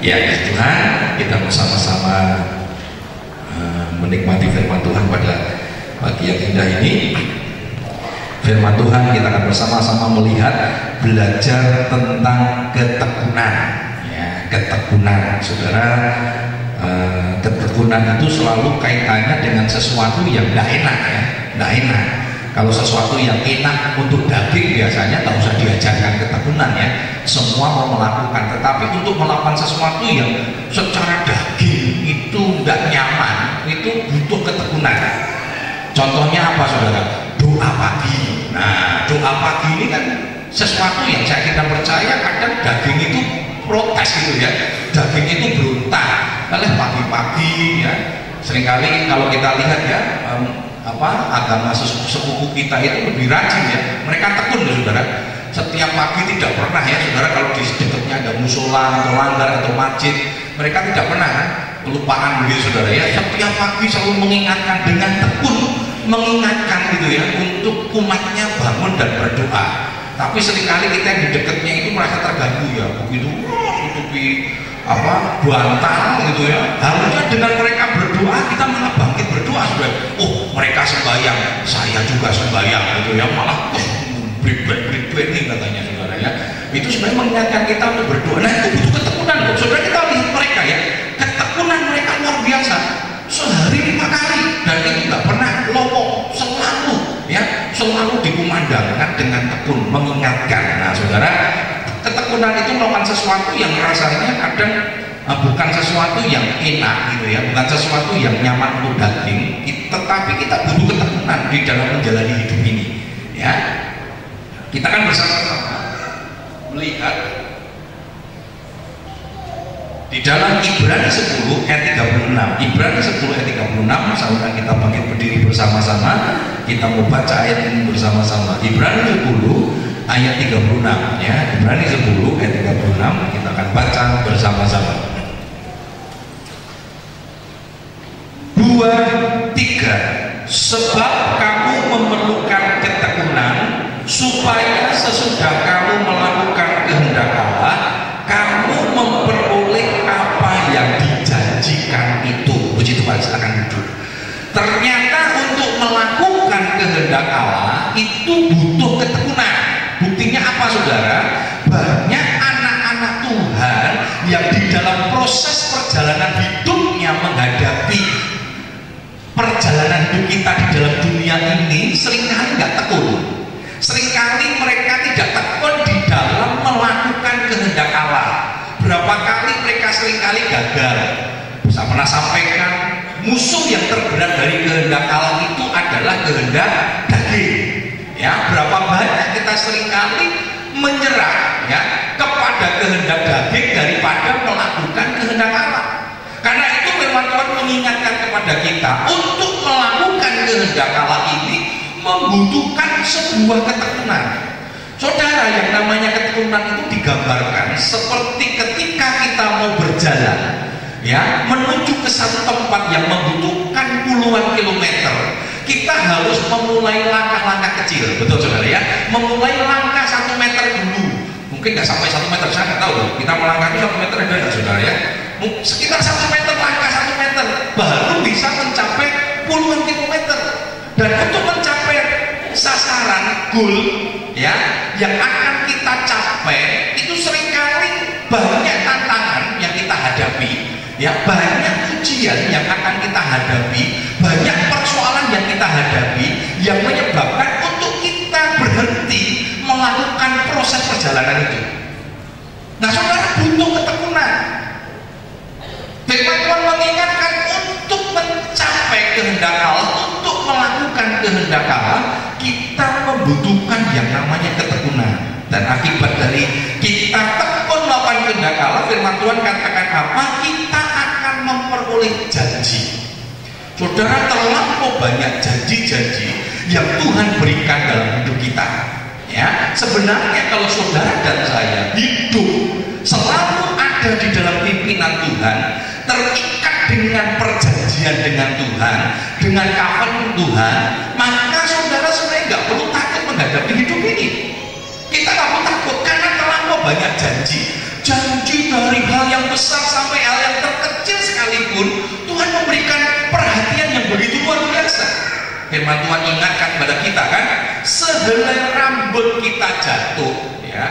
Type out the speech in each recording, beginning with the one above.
Ya Tuhan, kita bersama-sama menikmati firman Tuhan pada pagi yang indah ini. Firman Tuhan kita akan bersama-sama melihat, belajar tentang ketekunan. Ya, ketekunan, saudara. Ketekunan itu selalu kaitannya dengan sesuatu yang tidak enak, ya, tidak enak. Kalau sesuatu yang enak untuk daging biasanya tak usah diajarkan ketekunan, ya. Semua mau melakukan, tetapi untuk melakukan sesuatu yang secara daging itu tidak nyaman, itu butuh ketekunan. Contohnya apa, saudara? Doa pagi. Nah, doa pagi ini kan sesuatu yang saya tidak percaya, kadang daging itu protes gitu, ya. Daging itu berontak oleh pagi-pagi, ya. Seringkali kalau kita lihat, ya, agama sepupu kita itu lebih rajin, ya. Mereka tekun loh, saudara. Setiap pagi tidak pernah, ya, saudara, kalau di dekatnya ada musola atau langgar atau masjid, mereka tidak pernah, kan, kelupaan begitu, saudara, ya. Setiap pagi selalu mengingatkan dengan tekun, mengingatkan gitu, ya, untuk umatnya bangun dan berdoa. Tapi seringkali kita yang di dekatnya itu merasa terganggu, ya, begitu tutupi bantal gitu, ya. Harusnya dengan mereka berdoa kita malah bangkit berdoa, saudara. Oh, mereka sembahyang, saya juga sembahyang gitu, ya, malah brit-brit nih katanya, saudara, ya. Itu sebenarnya mengingatkan kita untuk berdoa. Nah, itu butuh ketekunan, loh. Saudara, kita lihat mereka, ya, ketekunan mereka luar biasa. Sehari 5 kali dan itu nggak pernah lowong, selalu dikumandangkan dengan tekun, mengingatkan. Nah, saudara, ketekunan itu melakukan sesuatu yang rasanya kadang bukan sesuatu yang enak gitu, ya, bukan sesuatu yang nyaman untuk daging, tetapi kita butuh ketekunan di dalam menjalani hidup ini, ya. Kita kan bersama-sama melihat di dalam Ibrani 10 ayat 36. Ibrani 10 ayat 36, saudara, kita bangkit berdiri bersama-sama, kita mau baca ayat ini bersama-sama. Ibrani 10 ayat 36, ya. Ibrani 10 ayat 36, kita akan baca bersama-sama. 2, 3. Sebab kamu memerlukan ketekunan, supaya sesudah kamu melakukan kehendak Allah, kamu memperoleh apa yang dijanjikan itu. Puji Tuhan, silakan duduk. Ternyata untuk melakukan kehendak Allah itu butuh ketekunan. Buktinya apa, saudara? Banyak anak-anak Tuhan yang di dalam proses perjalanan hidupnya menghadapi perjalanan hidup kita di dalam dunia ini seringkali nggak tekun. Seringkali mereka tidak tekun di dalam melakukan kehendak Allah. Berapa kali mereka seringkali gagal. Saya pernah sampaikan, musuh yang terberat dari kehendak Allah itu adalah kehendak daging. Ya, berapa banyak kita seringkali menyerah, ya, kepada kehendak daging daripada melakukan kehendak Allah. Karena itu memang Tuhan mengingatkan kepada kita untuk melakukan kehendak Allah ini membutuhkan sebuah ketekunan. Saudara, yang namanya ketekunan itu digambarkan seperti ketika kita mau berjalan, ya, menuju ke satu tempat yang membutuhkan puluhan kilometer. Kita harus memulai langkah-langkah kecil, betul, saudara, ya. Memulai langkah 1 meter dulu. Mungkin nggak sampai 1 meter, saya nggak tahu. Kita melangkah itu 1 meter ada, saudara, ya. Sekitar 1 meter, langkah 1 meter, baru bisa mencapai puluhan kilometer. Dan untuk mencapai sasaran goal, ya, yang akan kita capai itu seringkali banyak tantangan yang kita hadapi, ya, banyak ujian yang akan kita hadapi, banyak persoalan yang kita hadapi yang menyebabkan untuk kita berhenti melakukan proses perjalanan itu. Nah, saudara, butuh ketekunan. Firman Tuhan mengingatkan untuk mencapai kehendak Allah, untuk melakukan kehendak Allah, kita membutuhkan yang namanya ketekunan. Dan akibat dari kita tekun melakukan kehendak Allah, firman Tuhan katakan apa? Kita akan memperoleh janji. Saudara, terlampau banyak janji-janji yang Tuhan berikan dalam hidup kita, ya. Sebenarnya kalau saudara dan saya hidup selalu ada di dalam pimpinan Tuhan, terikat dengan perjanjian dengan Tuhan, dengan covenant Tuhan, maka saudara sebenarnya nggak perlu takut menghadapi hidup ini. Kita nggak perlu takut karena terlampau banyak janji dari hal yang besar sampai hal yang terkecil sekalipun, Tuhan memberikan perhatian yang begitu luar biasa. Firman Tuhan ingatkan kepada kita kan, sehelai rambut kita jatuh, ya.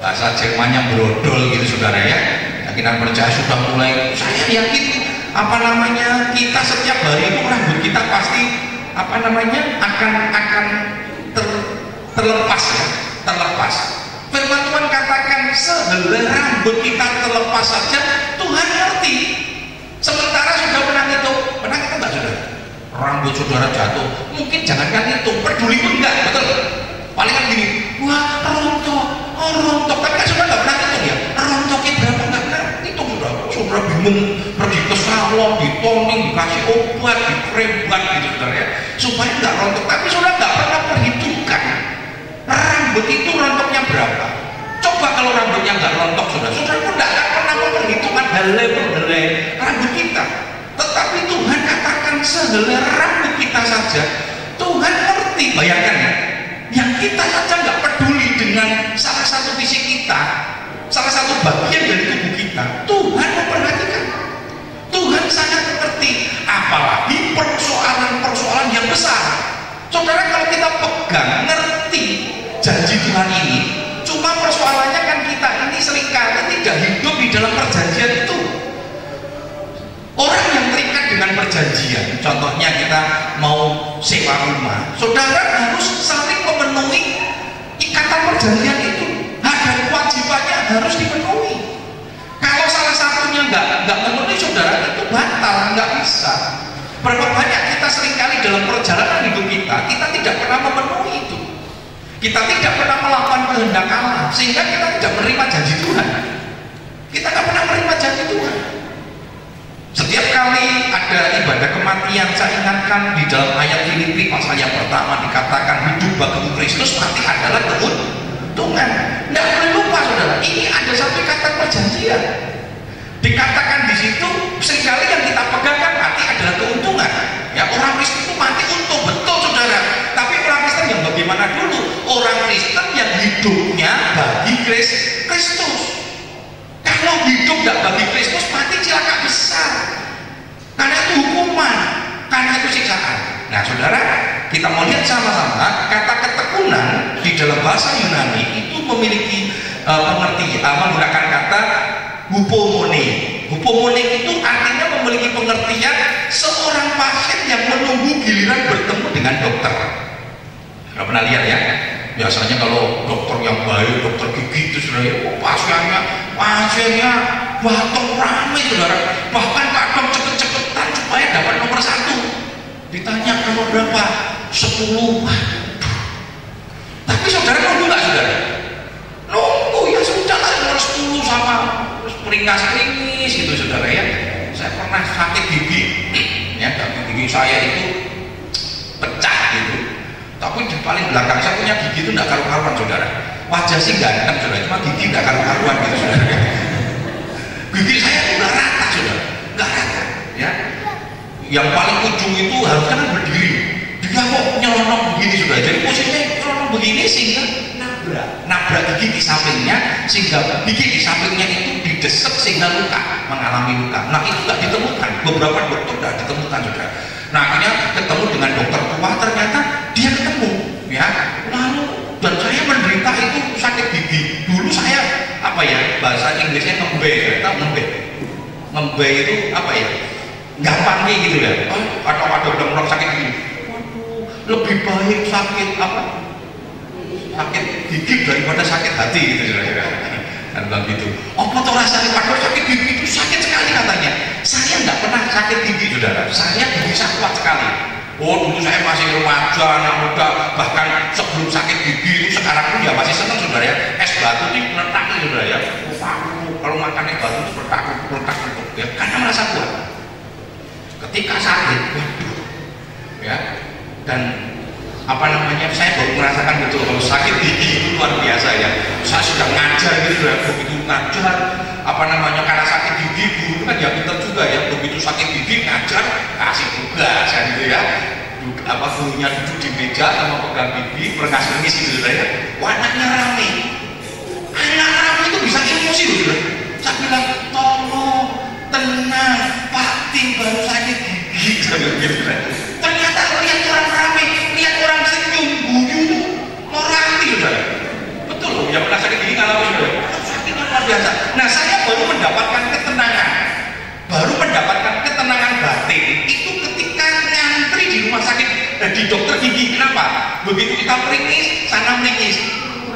Bahasa Jermannya brodol gitu saudara ya. Keyakinan percaya sudah mulai, saya yakin kita setiap hari itu rambut kita pasti akan terlepas ya, terlepas. Firman Tuhan katakan sehelai rambut kita terlepas saja Tuhan ngerti. Sementara sudah pernah itu enggak saudara? Rambut saudara jatuh, mungkin jangankan itu, peduli pun enggak, betul? Paling kan gini, wah rontok, tapi kan sudah nggak pernah hitung ya, rontoknya berapa nggak pernah hitung saudara bingung, pergi ke salon, ditoning, dikasih obat, dikrebat gitu saudara ya, supaya nggak rontok, tapi sudah nggak pernah perhitungkan rambut itu rontoknya berapa. Coba kalau rambutnya nggak rontok saudara pun nggak akan pernah memperhitungkan helai rambut kita. Tetapi Tuhan katakan sehelai rambut kita saja Tuhan ngerti. Bayangkan ya, yang kita saja nggak peduli dengan salah satu fisik kita, salah satu bagian dari tubuh kita, Tuhan memperhatikan. Tuhan sangat mengerti, apalagi persoalan-persoalan yang besar. Saudara, kalau kita pegang, ngerti janji Tuhan ini, cuma persoalannya kan kita ini seringkali tidak hidup di dalam perjanjian itu. Orang yang terikat dengan perjanjian, contohnya kita mau sewa rumah, saudara harus saling memenuhi ikatan perjanjian itu. Hak dan kewajibannya harus dipenuhi. Kalau salah satunya nggak memenuhi, saudara, itu batal, nggak bisa. Berapa banyak kita seringkali dalam perjalanan hidup kita tidak pernah memenuhi itu. Kita tidak pernah melakukan kehendak Allah, sehingga kita tidak menerima janji Tuhan. Kita nggak pernah menerima janji Tuhan. Setiap kali ada ibadah kematian, saya ingatkan di dalam ayat Filipi pasal yang pertama dikatakan hidup bagi Kristus berarti adalah keuntungan. Tidak boleh lupa saudara, ini ada satu ikatan perjanjian. Dikatakan di situ seringkali yang kita pegangkan mati adalah keuntungan. Ya, orang Kristen itu mati untung, betul saudara. Tapi orang Kristen yang bagaimana dulu? Orang Kristen yang hidupnya bagi Kristus. Kalau hidup tidak bagi Kristus, mati celaka besar. Karena itu hukuman, karena itu siksaan. Nah saudara, kita mau lihat sama-sama kata ketekunan di dalam bahasa Yunani itu memiliki pengertian, menggunakan kata hupomone. Hupomone itu artinya memiliki pengertian seorang pasien yang menunggu giliran bertemu dengan dokter. Tidak pernah lihat ya? Biasanya kalau dokter yang baik, dokter gigi itu saudara, pasiennya batuk ramai saudara, bahkan kadang cepet-cepetan supaya dapat nomor 1. Ditanya nomor berapa? 10. Tapi saudara nunggu nggak saudara? Nunggu ya sudah lah, nomor 10 sama peringas-peringis gitu saudara ya. Saya pernah sakit gigi, ya gigi saya itu pecah gitu. Tapi di paling belakang saya punya gigi itu tidak karu-karuan saudara. Wajah sih ganteng saudara, cuma gigi tidak karu-karuan gitu saudara. Gigi saya itu nggak rata saudara, nggak rata ya. Yang paling ujung itu harusnya kan berdiri, dia kok nyelonong begini saudara. Jadi posisinya nyelonong begini sehingga nabrak gigi di sampingnya, sehingga gigi di sampingnya itu didesek sehingga mengalami luka. Nah itu nggak ditemukan, beberapa dokter nggak ditemukan saudara. Nah akhirnya ketemu dengan dokter tua, ternyata dia ketemu ya. Lalu dan saya menderita itu sakit gigi. Dulu saya bahasa Inggrisnya ngembe, tahu ngembe itu apa ya, gampangnya gitu ya. Ada orang sakit gigi, waduh lebih baik sakit gigi daripada sakit hati gitu saudara. Dan bilang gitu, apa tuh rasanya padahal sakit gigi itu sakit sekali katanya. Saya nggak pernah sakit gigi saudara, saya bisa kuat sekali. Oh dulu saya masih remaja, anak muda, bahkan sebelum sakit gigi itu sekarang pun ya masih senang saudara ya. Es batu ini meletak saudara ya. Kalau makan es batu itu meletak ya, karena merasa kuat. Ketika sakit, waduh, ya, dan saya baru merasakan betul kalau sakit gigi itu luar biasa ya. Saya sudah ngajar gitu ya, begitu ngajar karena sakit gigi guru kan ya pintar juga ya, begitu sakit gigi ngajar kasih tugas kan gitu ya. Gurunya duduk di meja sama pegang gigi, perengas-perengis gitu ya. Anaknya rame itu bisa emosi loh. Saya bilang baru sakit gigi. Ternyata lihat orang rame, lihat orang senyum, guyu, morali sudah. Betul loh, yang pernah sakit gigi ngalamin sudah. Sakit luar biasa. Nah, saya baru mendapatkan ketenangan, batin itu ketika ngantri di rumah sakit di dokter gigi. Kenapa? Begitu kita meringis, sana meringis.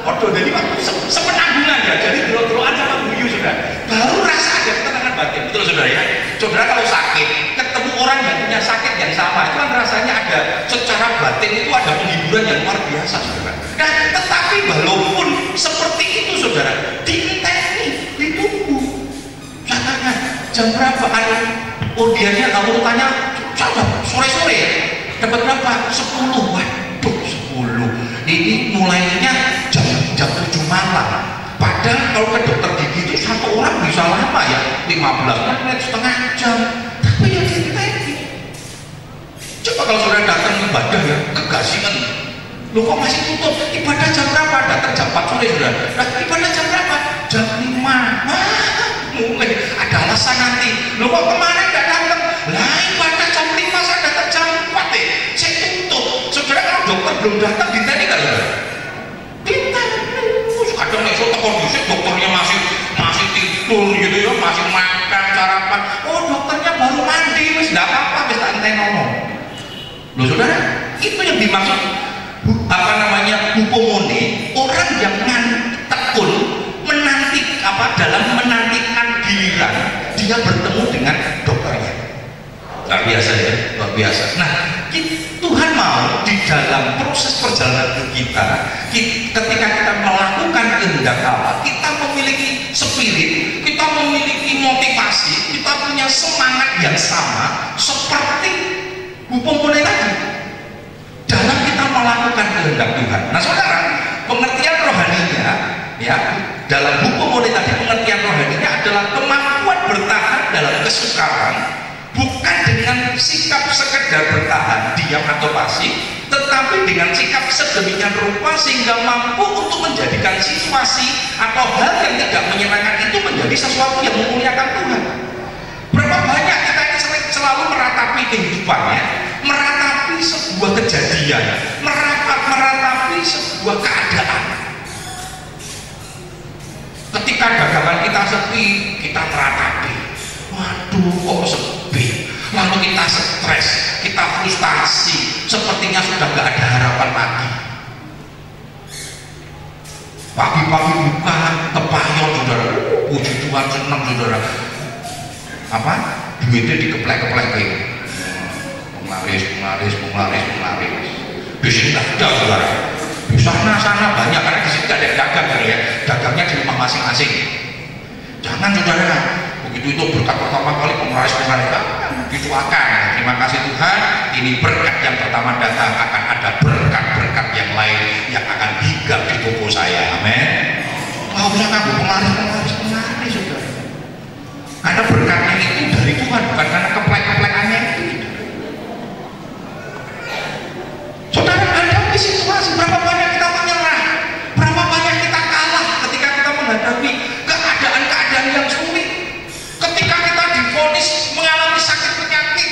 Waduh, jadi waktu sepenanggungan ya, jadi dulu-duluan sama guyu sudah. Baru rasa ada ketenangan batin, betul saudara ya. Saudara kalau sakit, ketemu orang yang punya sakit yang sama, itu kan rasanya ada secara batin itu ada penghiburan yang luar biasa, saudara. Nah, tetapi walaupun seperti itu, saudara, diinteni, ditunggu. Jangan jam berapa? Udiannya kamu tanya, sore-sore ya. Dapat berapa? 10. Waduh, 10. Ini mulainya jam 7 malam. Padahal kalau ke dokter gigi itu satu orang bisa lama ya, 15 menit, setengah jam. Tapi yang diinteni. Coba kalau saudara datang ibadah ya, kegasingan. Loh kok masih tutup? Ibadah jam berapa? Datang jam 4 sore sudah. Nah, ibadah jam berapa? Jam 5. Mulai ada alasan nanti. Loh kok kemarin nggak datang? Lah ibadah jam 5 saya datang jam 4 deh. Saya tutup. Saudara kalau dokter belum datang ditanya nggak ya? Ditanya. Kadang besok kondisi dokternya masih tidur gitu ya, masih makan sarapan. Oh dokternya baru mandi, wis nggak apa-apa, wis tak enteni ngomong. Loh saudara, itu yang dimaksud hupomone, orang yang tekun menanti dalam menantikan giliran dia bertemu dengan dokternya. Luar biasa ya, luar biasa. Nah, Tuhan mau di dalam proses perjalanan kita, ketika kita melakukan kehendak Allah, kita memiliki spirit, kita memiliki motivasi, kita punya semangat yang sama seperti hupomone tadi dalam kita melakukan kehendak Tuhan. Nah, saudara, pengertian rohaninya ya, dalam hupomone tadi pengertian rohaninya adalah kemampuan bertahan dalam kesukaran, bukan dengan sikap sekedar bertahan diam atau pasif, tetapi dengan sikap sedemikian rupa sehingga mampu untuk menjadikan situasi atau hal yang tidak menyenangkan itu menjadi sesuatu yang memuliakan Tuhan. Berapa banyak kita ini selalu meratapi kehidupannya, meratapi sebuah kejadian, meratapi sebuah keadaan. Ketika dagangan kita sepi, kita meratapi, waduh kok sepi. Lalu kita stres, kita frustasi, sepertinya sudah gak ada harapan lagi. Pagi-pagi buka kepayon saudara, puji Tuhan, senang saudara. Apa? Duitnya dikeplek-keplek gitu. Penglaris. Di sini nggak ada saudara. Di sana banyak, karena di sini ada dagang kan ya. Dagangnya di rumah masing-masing. Jangan saudara. Begitu itu berkat pertama kali penglaris dicuakan. Terima kasih Tuhan, ini berkat yang pertama datang, akan ada berkat-berkat yang lain yang akan hinggap di toko saya. Amin. Mau bisa ngaku penglaris saudara. Karena berkatnya itu dari Tuhan, bukan karena keplek-keplekannya itu. Saudara, hadapi situasi, berapa banyak kita menyerah, berapa banyak kita kalah ketika kita menghadapi keadaan-keadaan yang sulit. Ketika kita divonis mengalami sakit penyakit,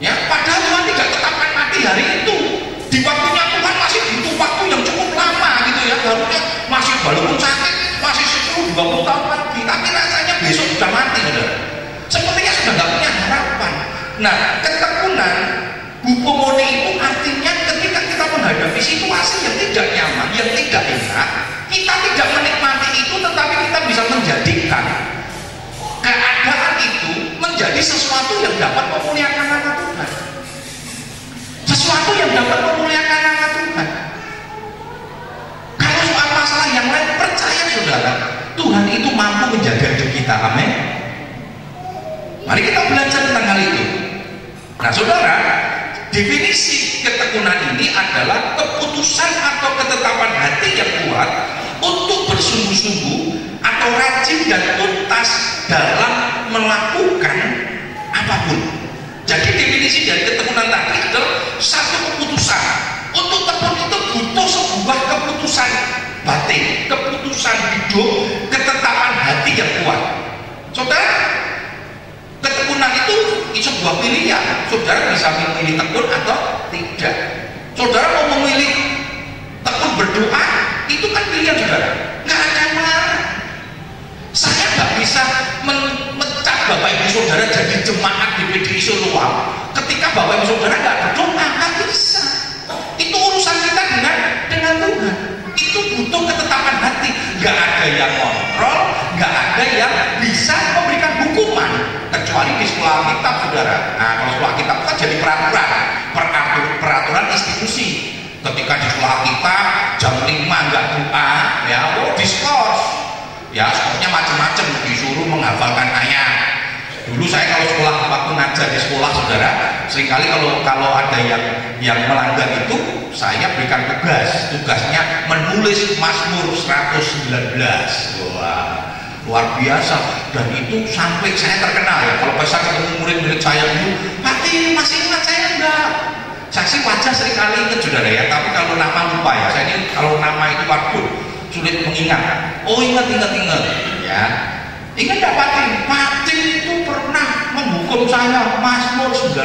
ya padahal Tuhan tidak tetapkan mati hari itu. Di waktunya Tuhan masih butuh waktu yang cukup lama gitu ya. Harusnya masih walaupun sakit masih 10-20 tahun lagi, tapi rasanya besok sudah mati saudara. Sepertinya sudah nggak punya harapan. Nah, ketekunan hupomone itu artinya ketika kita menghadapi situasi yang tidak nyaman, yang tidak enak, kita tidak menikmati itu, tetapi kita bisa menjadikan keadaan itu menjadi sesuatu yang dapat memuliakan nama Tuhan. Sesuatu yang dapat memuliakan nama Tuhan. Kalau soal masalah yang lain, percaya saudara, Tuhan itu mampu menjaga hidup kita. Amin. Mari kita belajar tentang hal itu. Nah saudara, definisi ketekunan ini adalah keputusan atau ketetapan hati yang kuat untuk bersungguh-sungguh atau rajin dan tuntas dalam melakukan apapun. Jadi definisi dari ketekunan tadi adalah satu keputusan. Untuk tekun itu butuh sebuah keputusan batin, keputusan hidup, ketetapan hati yang kuat. Saudara, ketekunan itu sebuah pilihan. Saudara bisa memilih tekun atau tidak. Saudara mau memilih tekun berdoa, itu kan pilihan saudara, nggak ada yang melarang. Saya nggak bisa mencap Bapak Ibu Saudara jadi jemaat di PDI Solo ketika Bapak Ibu Saudara nggak berdoa, nggak bisa. Itu urusan kita dengan Tuhan. Itu butuh ketetapan hati. Nggak ada yang kontrol, nggak ada yang bisa memberikan hukuman kecuali di sekolah Alkitab, saudara. Nah, kalau sekolah Alkitab kan jadi peraturan institusi. Ketika di sekolah Alkitab jam 5 nggak doa, ya diskors. Ya, skornya macam-macam, disuruh menghafalkan ayat. Dulu saya kalau sekolah, waktu ngajar di sekolah saudara, seringkali kalau ada yang melanggar itu, saya berikan tugasnya menulis Mazmur 119. Wah, luar biasa. Dan itu sampai saya terkenal ya, kalau saya ketemu murid-murid saya dulu, Pati masih ingat saya enggak? Saya sih wajah seringkali ingat saudara ya, tapi kalau nama lupa ya. Saya ini kalau nama itu waduh sulit mengingat. Oh ingat ya. Ingat gak Patin itu pernah menghukum saya Mazmur 119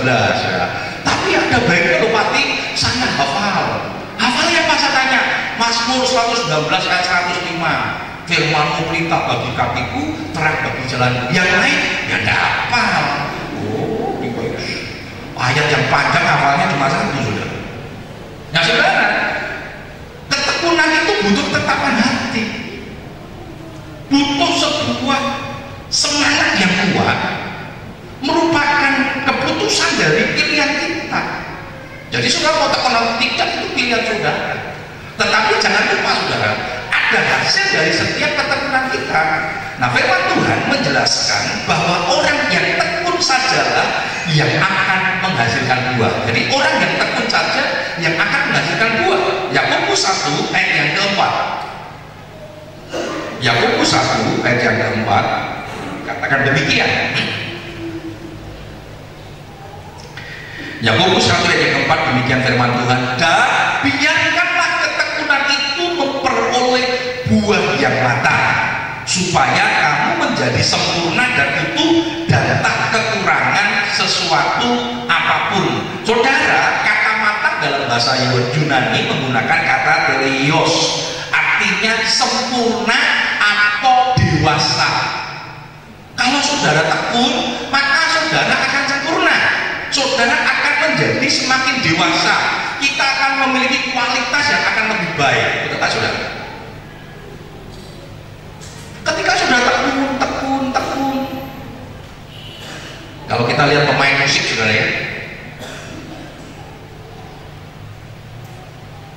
ya. Tapi ada baiknya loh Patin, saya hafalnya apa saya tanya? Mazmur 119 ayat 105, firman-Mu perintah bagi kakiku, terang bagi jalan. Yang lain ya tidak hafal. Oh ini ayat yang panjang hafalnya cuma satu sudah. Nah saudara, ketekunan itu butuh ketetapan hati, butuh sebuah semangat yang kuat, merupakan keputusan dari pilihan kita. Jadi saudara mau tekun atau tidak itu pilihan saudara. Tetapi jangan lupa saudara, ada hasil dari setiap ketekunan kita. Nah firman Tuhan menjelaskan bahwa orang yang tekun sajalah yang akan menghasilkan buah. Jadi orang yang tekun saja yang akan menghasilkan buah. Yakobus 1 ayat yang keempat. Yakobus 1 ayat yang keempat katakan demikian. Yakobus 1 ayat yang keempat demikian firman Tuhan, dan biarkanlah ketekunan itu memperoleh buah yang matang, supaya kamu menjadi sempurna dan utuh dan tak kekurangan sesuatu apapun. Saudara, kata matang dalam bahasa Yunani menggunakan kata teleios, artinya sempurna atau dewasa. Kalau saudara tekun, maka saudara akan sempurna. Saudara akan menjadi semakin dewasa. Kita akan memiliki kualitas yang akan lebih baik. Betul tak saudara? Ketika sudah tekun. Kalau kita lihat pemain musik saudara ya,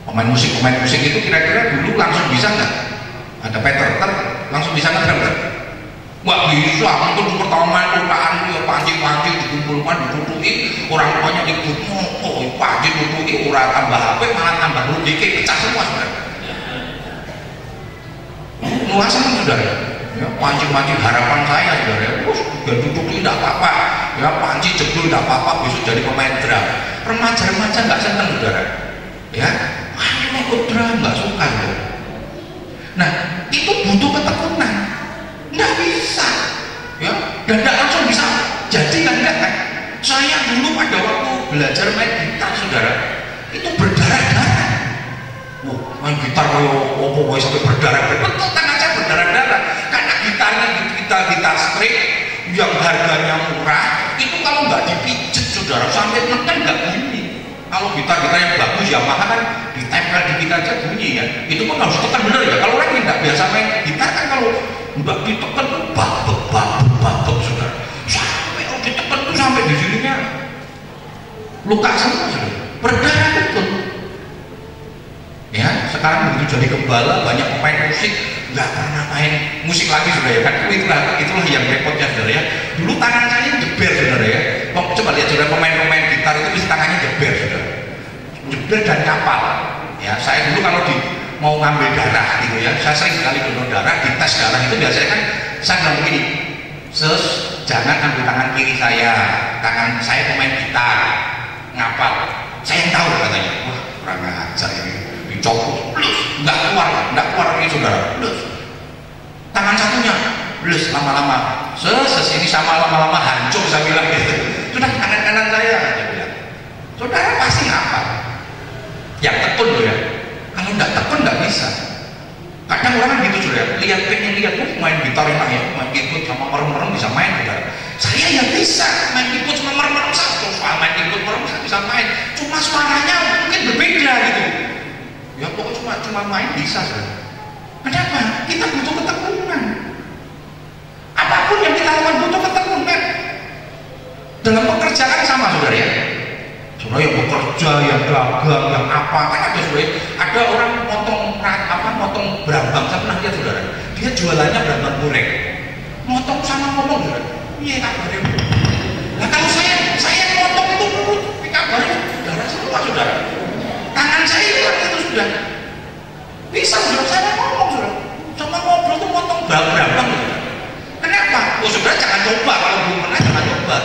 pemain musik itu kira-kira dulu langsung bisa nggak? Ada Peter langsung bisa nggak? Nggak bisa, itu pertama kotaan ya pancing dikumpulkan, ditutupi, orang tuanya ikut pancing tutupi, orang tambah HP malah tambah rugi, pecah semua saudara. Luasan saudara ya, pancing harapan saya saudara ya, tutupi tidak apa-apa ya, pancing jebol tidak apa-apa, besok jadi pemain drum. Remaja nggak seneng saudara ya, ikut drum nggak suka ya. Nah itu butuh ketekunan, nggak bisa ya, dan nggak langsung bisa jadi kan. Saya dulu pada waktu belajar main gitar saudara, itu berdarah-darah. Main gitar opo sampai berdarah, betul tangan saya berdarah-darah karena gitarnya gitar string yang harganya murah, itu kalau nggak dipijit saudara sampai neken nggak bunyi. Kalau gitar yang bagus Yamaha kan ditempel di kita aja bunyi ya, itu pun harus ditekan bener ya. Kalau orang yang nggak biasa main gitar kan kalau nggak ditekan babek saudara, sampai ditekan tuh sampai di sininya luka semua saudara, berdarah betul. Ya, sekarang begitu jadi gembala, banyak pemain musik nggak pernah main musik lagi saudara ya kan. Itulah yang repotnya saudara ya. Dulu tangan saya jeber saudara ya. Coba lihat saudara, pemain gitar itu bisa tangannya jeber saudara, jeber dan kapal ya. Saya dulu kalau mau ngambil darah gitu ya, saya sering sekali donor darah, di tes darah itu biasanya kan saya bilang begini, jangan ambil tangan kiri saya, tangan saya pemain gitar ngapal, saya yang tahu katanya. Wah kurang ajar ini, dicopot nggak keluar ini saudara, tangan satunya lama-lama sesini sama lama-lama hancur, saya bilang gitu. Sudah kanan-kanan saya, saya bilang. Saudara pasti apa? Yang tekun loh ya. Kalau nggak tekun nggak bisa. Kadang orang gitu saudara, pengen lihat main gitar enak ya, main keyboard sama merem-merem bisa main saudara. Saya yang bisa main keyboard sama merem-merem, satu soal main keyboard merem saya bisa main. Cuma suaranya mungkin berbeda gitu. Ya pokoknya cuma main bisa saudara. Kenapa? Kita butuh ketekunan. Apapun yang kita lakukan butuh ketekunan. Dalam pekerjaan sama saudara ya. Saudara yang bekerja, yang dagang, yang apa, kan ada saudara. Ada orang motong berambang, saya pernah lihat saudara. Dia jualannya berambang goreng. Motong sama ngomong saudara. Iya kabarnya. Nah kalau saya motong itu kabarnya darah semua saudara. Tangan saya itu sudah bisa saudara, saya ngomong saudara. Sama ngobrol tuh motong berambang saudara. Kenapa? Oh saudara jangan coba, kalau belum pernah jangan coba.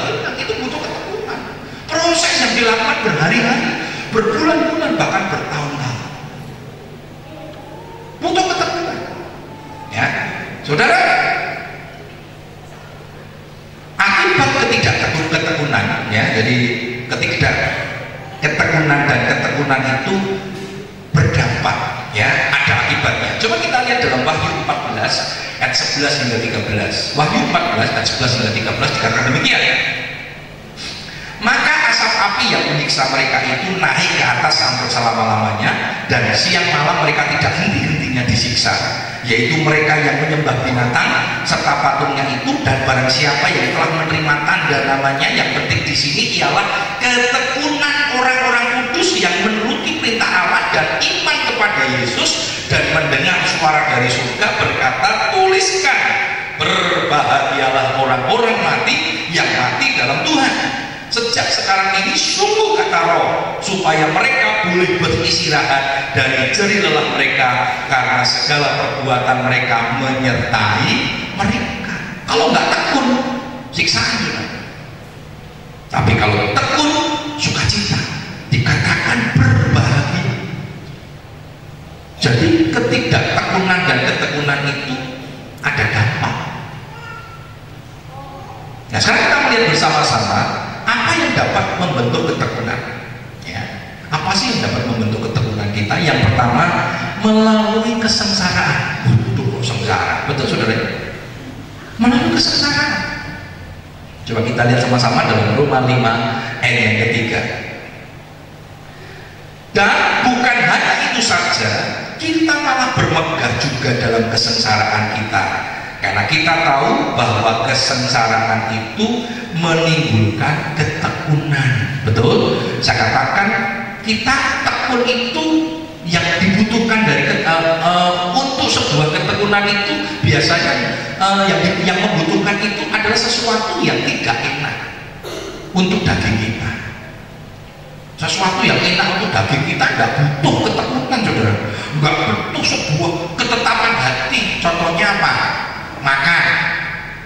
Itu butuh ketekunan. Proses yang dilakukan berhari-hari, berbulan-bulan, bahkan bertahun-tahun. Butuh ketekunan. Ya, saudara. Akibat ketekunan, ya, jadi ketekunan dan ketekunan itu berdampak, ya, ada akibatnya. Coba kita lihat dalam Wahyu 14 ayat 11 hingga 13. Wahyu 14 ayat 11 hingga 13 dikatakan demikian. Maka asap api yang menyiksa mereka itu naik ke atas sampai selama-lamanya, dan siang malam mereka tidak henti-hentinya disiksa, yaitu mereka yang menyembah binatang serta patungnya itu, dan barang siapa yang telah menerima tanda namanya. Yang penting di sini ialah ketekunan orang-orang kudus yang menuruti perintah Allah dan iman kepada Yesus, dan mendengar suara dari surga berkata, tuliskan, berbahagialah orang-orang mati yang mati dalam Tuhan sejak sekarang ini, sungguh kata Roh, supaya mereka boleh beristirahat dari jerih lelah mereka, karena segala perbuatan mereka menyertai mereka. Kalau nggak tekun, siksaan juga. Tapi kalau tekun, sukacita, dikatakan berbahagia. Jadi ketidaktekunan dan ketekunan itu ada dampak. Nah sekarang kita melihat bersama-sama apa yang dapat membentuk ketekunan, ya. Apa sih yang dapat membentuk ketekunan kita? Yang pertama, melalui kesengsaraan. Butuh sengsara, betul saudara? Melalui kesengsaraan. Coba kita lihat sama-sama dalam Roma 5 ayat yang ketiga. Dan bukan hanya itu saja, kita malah bermegah juga dalam kesengsaraan kita, karena kita tahu bahwa kesengsaraan itu menimbulkan ketekunan. Betul? Saya katakan kita tekun itu yang dibutuhkan dari untuk sebuah ketekunan itu biasanya yang membutuhkan itu adalah sesuatu yang tidak enak untuk daging kita. Sesuatu yang enak untuk daging kita nggak butuh ketekunan, saudara. Nggak butuh sebuah ketetapan hati. Contohnya apa?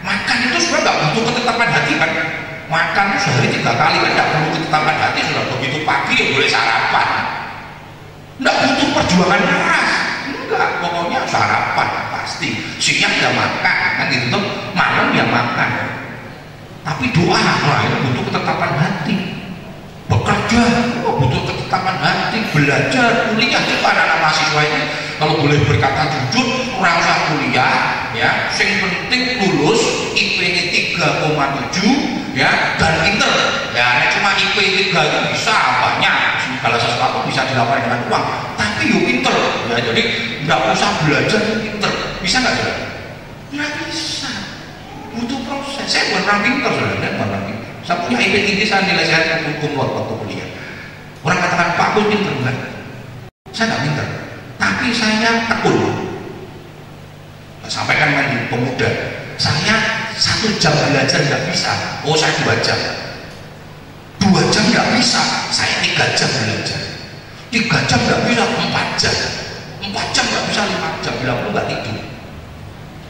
Makan itu sudah nggak butuh ketetapan hati kan? Makan sehari 3 kali kan nggak perlu ketetapan hati, sudah begitu pagi ya boleh sarapan. Nggak butuh perjuangan keras, enggak, pokoknya sarapan pasti. Siang ya makan, kan gitu tuh, malam ya makan. Tapi doa itu butuh ketetapan hati. Bekerja butuh ketetapan hati. Belajar, kuliah juga anak-anak mahasiswa ini kalau boleh berkata jujur, orang usah kuliah, ya, yang penting lulus IP-nya 3,7, ya, dan pinter, ya, cuma IP 3 itu bisa banyak, segala sesuatu bisa dilakukan dengan uang, tapi yuk pinter, ya, jadi nggak usah belajar pinter, bisa nggak saudara? Nggak bisa, butuh proses. Saya bukan orang pinter saudara, saya bukan orang pinter. Saya punya IP tinggi, saya nilai saya hukum waktu kuliah. Orang katakan Pak Gus pinter, enggak? Saya nggak pinter, tapi saya tekun. Sampaikan di pemuda, saya 1 jam belajar nggak bisa, oh saya 2 jam. 2 jam nggak bisa, saya 3 jam belajar. 3 jam nggak bisa, 4 jam. 4 jam nggak bisa, 5 jam. Bila perlu nggak tidur.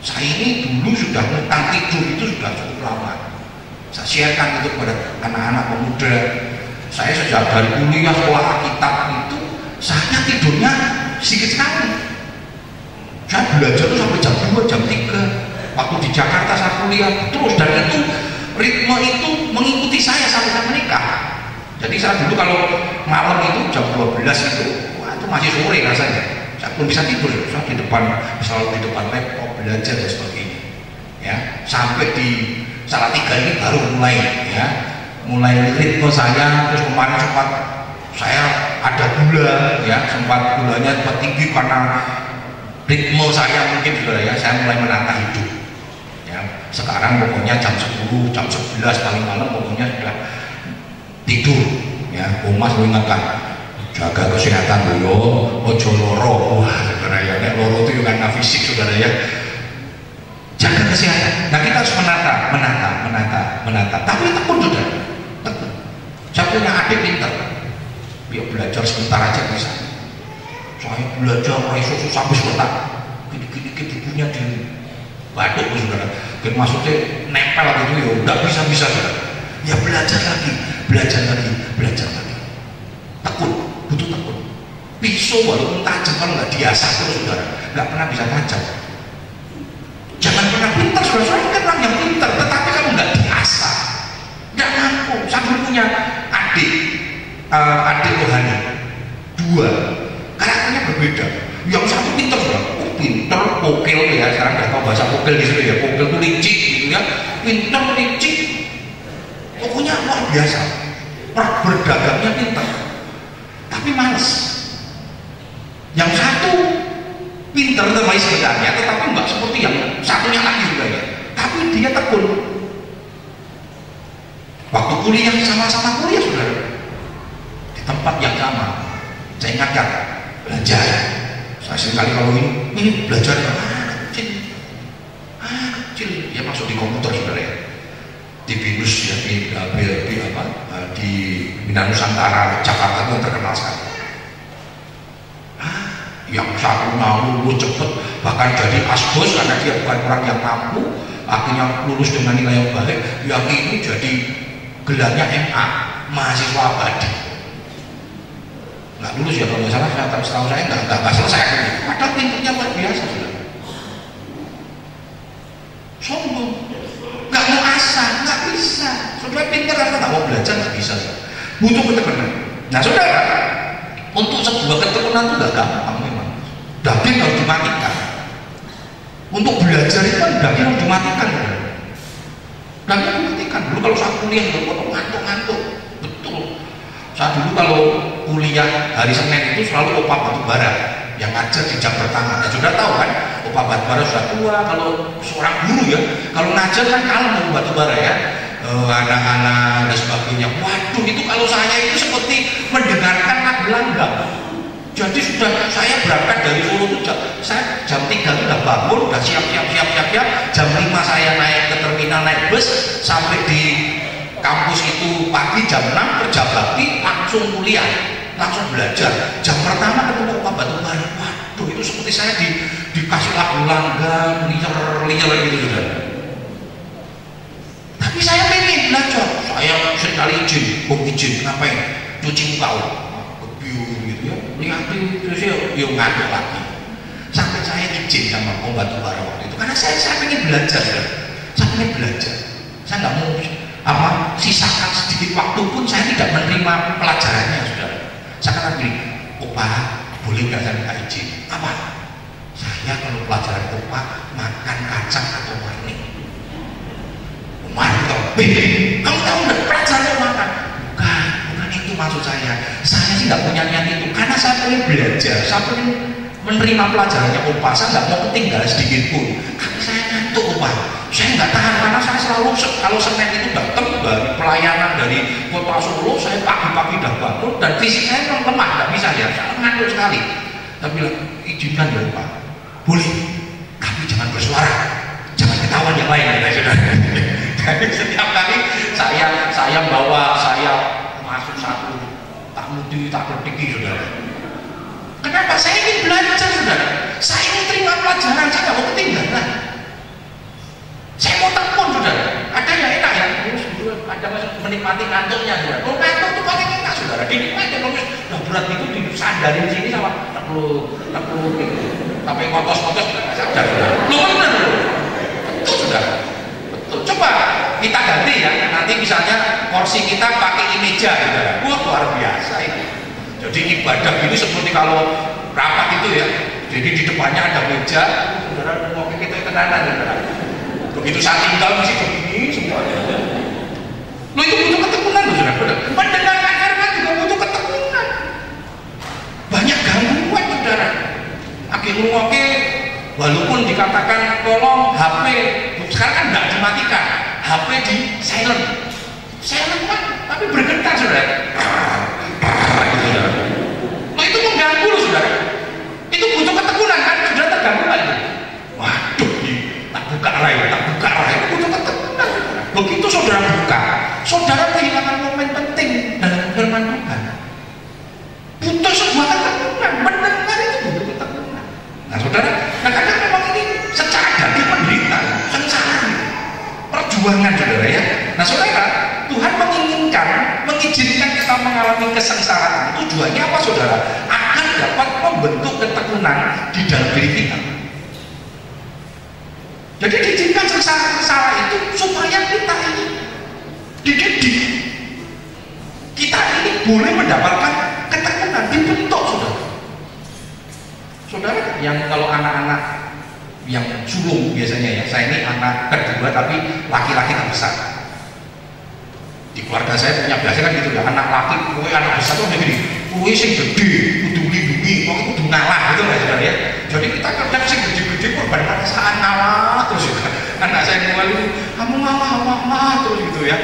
Saya ini dulu sudah tentang tidur itu sudah cukup lama. Saya sharekan itu kepada anak-anak pemuda. Saya sejak dari kuliah sekolah kitab itu, saya tidurnya sedikit sekali. Saya belajar itu sampai jam 2, jam 3. waktu di Jakarta saya kuliah terus, dan itu ritme itu mengikuti saya sampai saya menikah. Jadi saya dulu kalau malam itu jam 12 itu, wah itu masih sore rasanya, saya belum bisa tidur, saya di depan, selalu di depan laptop belajar dan sebagainya ya, sampai di Salatiga ini baru mulai ya, mulai ritme saya. Terus kemarin sempat saya ada gula ya, sempat gulanya sempat tinggi karena ritme saya mungkin juga ya, saya mulai menata hidup ya. Sekarang pokoknya jam 10, jam 11 paling malam pokoknya sudah tidur ya. Mas lu ingatkan jaga kesehatan dulu, ojo loro. Wah saudara ya, loro itu juga karena fisik saudara ya, jaga kesehatan. Nah kita harus menata, tapi tekun sudah, tekun. Saya punya adik pintar, dia belajar sebentar aja bisa. Saya belajar resource sampai sebentar, dikit-dikit bukunya di batuk saudara, dan maksudnya nempel gitu ya, udah bisa saudara. Ya belajar lagi, tekun, butuh tekun. Pisau walaupun tajam kalau nggak diasah terus saudara, nggak pernah bisa tajam. Jangan pernah pintar saudara, soalnya kan orang yang pintar, tetapi kamu nggak diasah, nggak mampu. Saya dulu punya adik rohani, 2, karakternya berbeda. Yang satu pintar saudara, pintar pokil ya, sekarang nggak tahu bahasa pokil di sini ya, pokil itu licik gitu ya, pintar licik, pokoknya luar biasa, berdagangnya pintar, tapi males. Yang satu pintar terbaik sebenarnya, tetapi nggak seperti yang satunya lagi sebenarnya, tapi dia tekun. Waktu kuliah sama-sama kuliah saudara, di tempat yang sama, saya ingatkan belajar. Saya seringkali kalau ini belajar kecil, ya masuk di komputer saudara ya, di BINUS ya, di Bina Nusantara Jakarta itu terkenal sekali. Yang satu lulus cepet, bahkan jadi asdos karena dia bukan orang yang mampu, akhirnya lulus dengan nilai yang baik. Yang ini jadi gelarnya MA, mahasiswa abadi. Nggak lulus ya kalau nggak salah, setahu saya nggak selesai. Padahal pintarnya luar biasa sudah. Sombong, nggak mau asah, nggak bisa. Saudara pintar atau nggak mau belajar nggak bisa. Butuh ketekunan. Nah saudara, untuk sebuah ketekunan itu nggak gampang memang. Daging harus dimatikan. Untuk belajar itu kan daging harus dimatikan. Daging dimatikan. Dulu kalau saya kuliah ngantuk. Betul. Saya dulu kalau kuliah hari Senin itu selalu Opa Batubara yang ngajar di jam pertama. Ya sudah tahu kan, Opa Batubara sudah tua. Kalau seorang guru ya, kalau ngajar kan kalem Opa Batubara ya, anak-anak dan sebagainya. Waduh, itu kalau saya itu seperti mendengarkan lagu langgam. Jadi sudah saya berangkat dari Solo itu saya jam 3 itu udah bangun, udah siap. Jam 5 saya naik ke terminal, naik bus sampai di kampus itu pagi jam 6 kerja bakti, langsung kuliah, langsung belajar. Jam pertama ketemu Pak Batubara. Waduh, itu seperti saya dikasih lagu langgam, liar gitu sudah. Tapi saya pengen belajar. Saya sekali izin, ngapain? Cuci muka, gitu ya. Lihatin terus ya ngaduk lagi. Sampai saya izin sama Om Batubara waktu itu, karena saya pengen belajar. Saya nggak mau sisakan sedikit waktu pun saya tidak menerima pelajarannya saudara. Saya kata gini, Opa boleh nggak saya minta izin? Apa? Saya kalau pelajaran Opa makan kacang atau warni. Mantap, kamu tahu nggak pelajaran makan? Bukan itu maksud saya. Saya sih nggak punya niat itu, karena saya pengen belajar, saya pengen menerima pelajarannya Opa. Saya nggak mau ketinggalan sedikit pun. Tapi saya ngantuk Opa. Saya nggak tahan, karena saya selalu kalau Senin itu datang dari pelayanan dari kota Solo, saya pagi-pagi udah bangun dan fisik saya memang lemah, nggak bisa ya, saya ngantuk sekali. Tapi bilang, izinkan ya Pak, boleh, tapi jangan bersuara, jangan ketahuan yang lain ya saudara. Jadi setiap kali saya bawa saya masuk satu tak mudi tak berdiki saudara. Kenapa? Saya ingin belajar saudara, saya ingin terima pelajaran, saya nggak mau ketinggalan. Saya mau tekun saudara, ada yang enak ya, ada menikmati ngantuknya saudara. Kalau ngantuk itu paling enak saudara, dinikmati kalau berat itu disandarin sini sama teklu gitu. Sampai kotos-kotos nggak sadar saudara. Loh bener loh, itu promosi kita pakai imeja saudara. Wah luar biasa ini. Jadi ibadah ini seperti kalau rapat itu ya, jadi di depannya ada meja, saudara mau kita kenalan saudara. Begitu saat tinggal mesti begini semuanya. Lo itu butuh ketekunan loh saudara. Mendengarkan firman juga butuh ketekunan. Banyak gangguan saudara. Akhirnya oke, walaupun dikatakan tolong HP, sekarang kan nggak dimatikan, HP di silent kan, tapi bergetar saudara. Nah itu mengganggu loh saudara. Itu butuh ketekunan kan, sudah terganggu lagi. Waduh, tak buka rai, itu butuh ketekunan saudara. Begitu saudara buka, saudara kehilangan momen penting dalam firman Tuhan. Butuh sebuah ketekunan, mendengar itu butuh ketekunan. Nah saudara, kadang-kadang memang ini secara daging menderita, sengsara, perjuangan saudara ya. Nah saudara, Tuhan mengizinkan kita mengalami kesengsaraan. Tujuannya apa saudara? Agar dapat membentuk ketekunan di dalam diri kita. Jadi diizinkan sengsara itu supaya kita ini dididik. Kita ini boleh mendapatkan ketekunan, dibentuk saudara. Saudara, yang kalau anak-anak yang sulung biasanya ya, saya ini anak kedua tapi laki-laki terbesar. Di keluarga saya punya biasa kan gitu ya, anak laki, kue anak besar tuh begini, kue sing gede, kudu lindungi, kok kudu ngalah gitu lah saudara ya. Jadi kita kadang sing gede-gede korban perasaan ngalah terus juga. Anak saya ngomong, kamu ngalah terus gitu ya.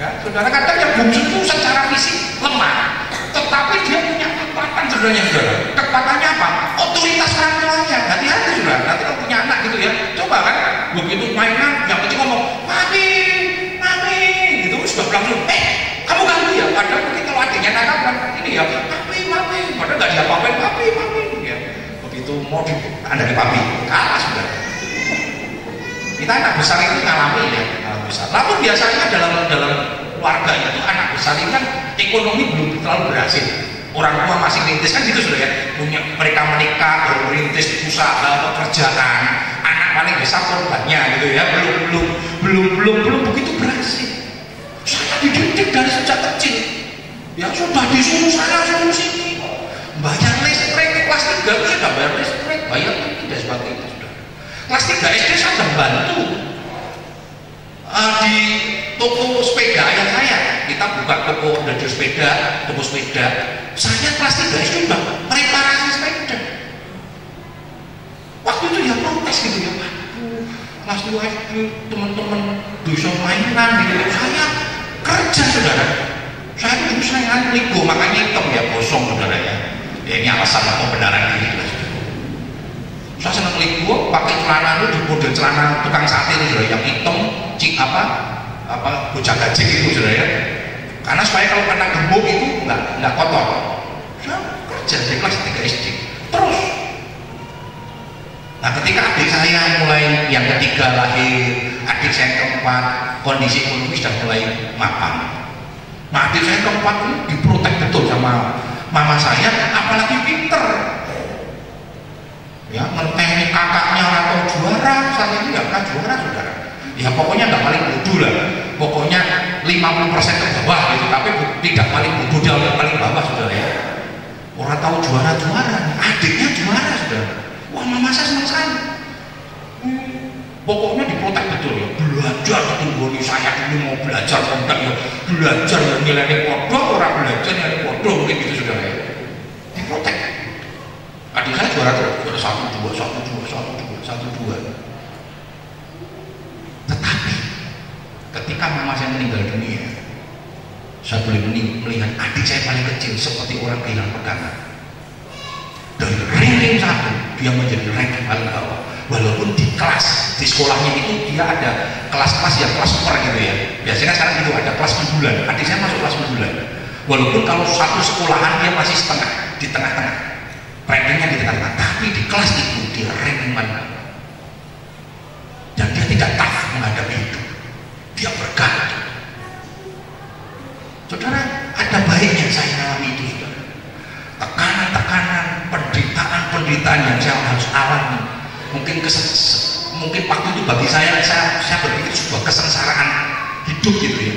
Ya, saudara kadang yang bungsu itu secara fisik lemah, tetapi dia punya kekuatan sebenarnya saudara. Kekuatannya apa? Otoritas orang tuanya. Hati-hati saudara. Nanti kalau punya anak gitu ya, coba kan, begitu mainan yang kecil ngomong, mami, gitu sudah langsung, kamu ganggu ya. Padahal mungkin kalau adiknya nakal kan, ini ya, mami, padahal nggak diapa-apain, mami, ya. Begitu mau dari papi, kalah saudara. Kita anak besar itu ngalami ya, anak besar. Lalu biasanya dalam keluarga itu anak besar ini kan ekonomi belum terlalu berhasil. Orang tua masih rintis kan gitu sudah ya. Punya mereka menikah, baru merintis usaha pekerjaan. Anak paling besar korbannya gitu ya. Belum begitu berhasil. Saya dididik dari sejak kecil. Ya sudah disuruh sana suruh sini. Bayar listrik kelas 3 itu sudah bayar listrik, bayar itu dan sebagainya. Kelas 3 SD saya membantu di toko sepeda ayah saya. Kita buka toko sepeda, saya kelas 3 SD sudah reparasi sepeda. Waktu itu ya protes gitu ya, kelas 2 SD teman-teman bisa mainan gitu. Saya kerja saudara, saya itu saya nego, makanya hitam ya, kosong saudara ya. Ini alasan pembenaran diri lah. Saya senang ligo, pakai celana itu di model celana tukang sate itu sudah yang hitam, bocah gajik itu sudah ya. Karena supaya kalau kena gembok itu nggak kotor. Saya kerja di kelas 3 SD. Terus, nah ketika adik saya mulai yang ketiga lahir, adik saya keempat, kondisi ekonomi sudah mulai mapan. Nah adik saya keempat ini diprotek betul sama mama saya, apalagi pinter. Ya, menteni kakaknya atau juara, saya ini nggak pernah juara saudara. Ya pokoknya nggak paling bodoh lah, pokoknya 50% ke bawah gitu, tapi tidak paling bodoh, dia paling bawah saudara ya. Orang tahu juara, adiknya juara saudara. Wah mama saya senang sekali. Pokoknya diprotek betul ya, belajar betul saya ini mau belajar kontak ya, belajar yang nilainya bodoh, orang belajar nilainya bodoh mungkin gitu saudara ya. Diprotek. Adik saya juara terus, juara 1-2. Tetapi ketika mama saya meninggal dunia, saya boleh melihat adik saya paling kecil seperti orang kehilangan pegangan. Dari ranking 1 dia menjadi ranking paling bawah. Walaupun di kelas, di sekolahnya itu dia ada kelas-kelas yang kelas super gitu ya. Biasanya sekarang itu ada kelas unggulan. Adik saya masuk kelas unggulan. Walaupun kalau satu sekolahan dia masih di tengah-tengah. Rankingnya di tengah-tengah, tapi di kelas itu dia ranking paling bawah. Dan dia tidak tough menghadapi hidup, dia bergantung. Saudara, ada baiknya saya alami itu saudara. Tekanan-tekanan, penderitaan yang saya harus alami. Mungkin waktu itu bagi saya berpikir sebuah kesengsaraan hidup gitu ya.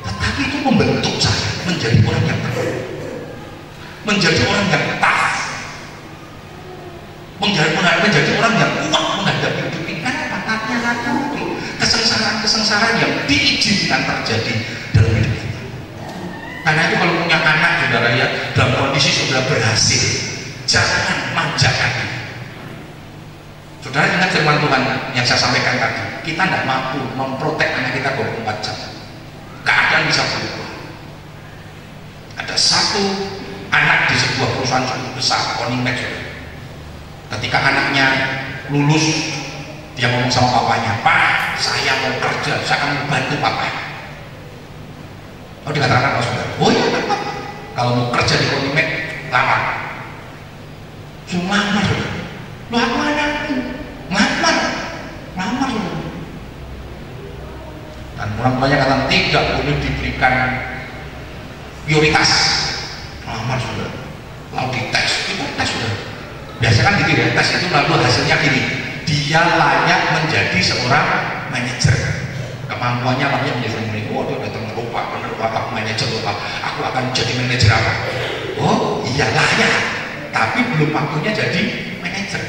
tetapi itu membentuk saya menjadi orang yang teguh, menjadi orang yang tough, menjadi orang yang kuat menghadapi hidup ini. Karena patahnya kesengsaraan yang diizinkan terjadi dalam hidup kita. Karena itu kalau punya anak saudara ya, dalam kondisi sudah berhasil, jangan manjakan. Saudara ingat firman Tuhan yang saya sampaikan tadi, kita tidak mampu memprotek anak kita 24 jam. Keadaan bisa berubah. Ada satu anak di sebuah perusahaan cukup besar, Konimex. Ketika anaknya lulus, dia ngomong sama papanya, "Pak, saya mau kerja, saya akan membantu papa." Oh, dikatakan apa saudara? Oh ya, apa? Kalau mau kerja di Konimex, lamar. Cuma lamar, saudara. Lu aku anakku, lamar saudara. Dan orang tuanya katakan tidak boleh diberikan prioritas. Lamar saudara. Lalu dites, itu tes saudara. Biasa kan gitu ya, tes itu lalu hasilnya gini, dia layak menjadi seorang manajer. Kemampuannya namanya menjadi manajer. Oh, dia datang lupa, aku manajer apa? Aku akan jadi manajer apa? Oh, iya layak. Tapi belum waktunya jadi manajer.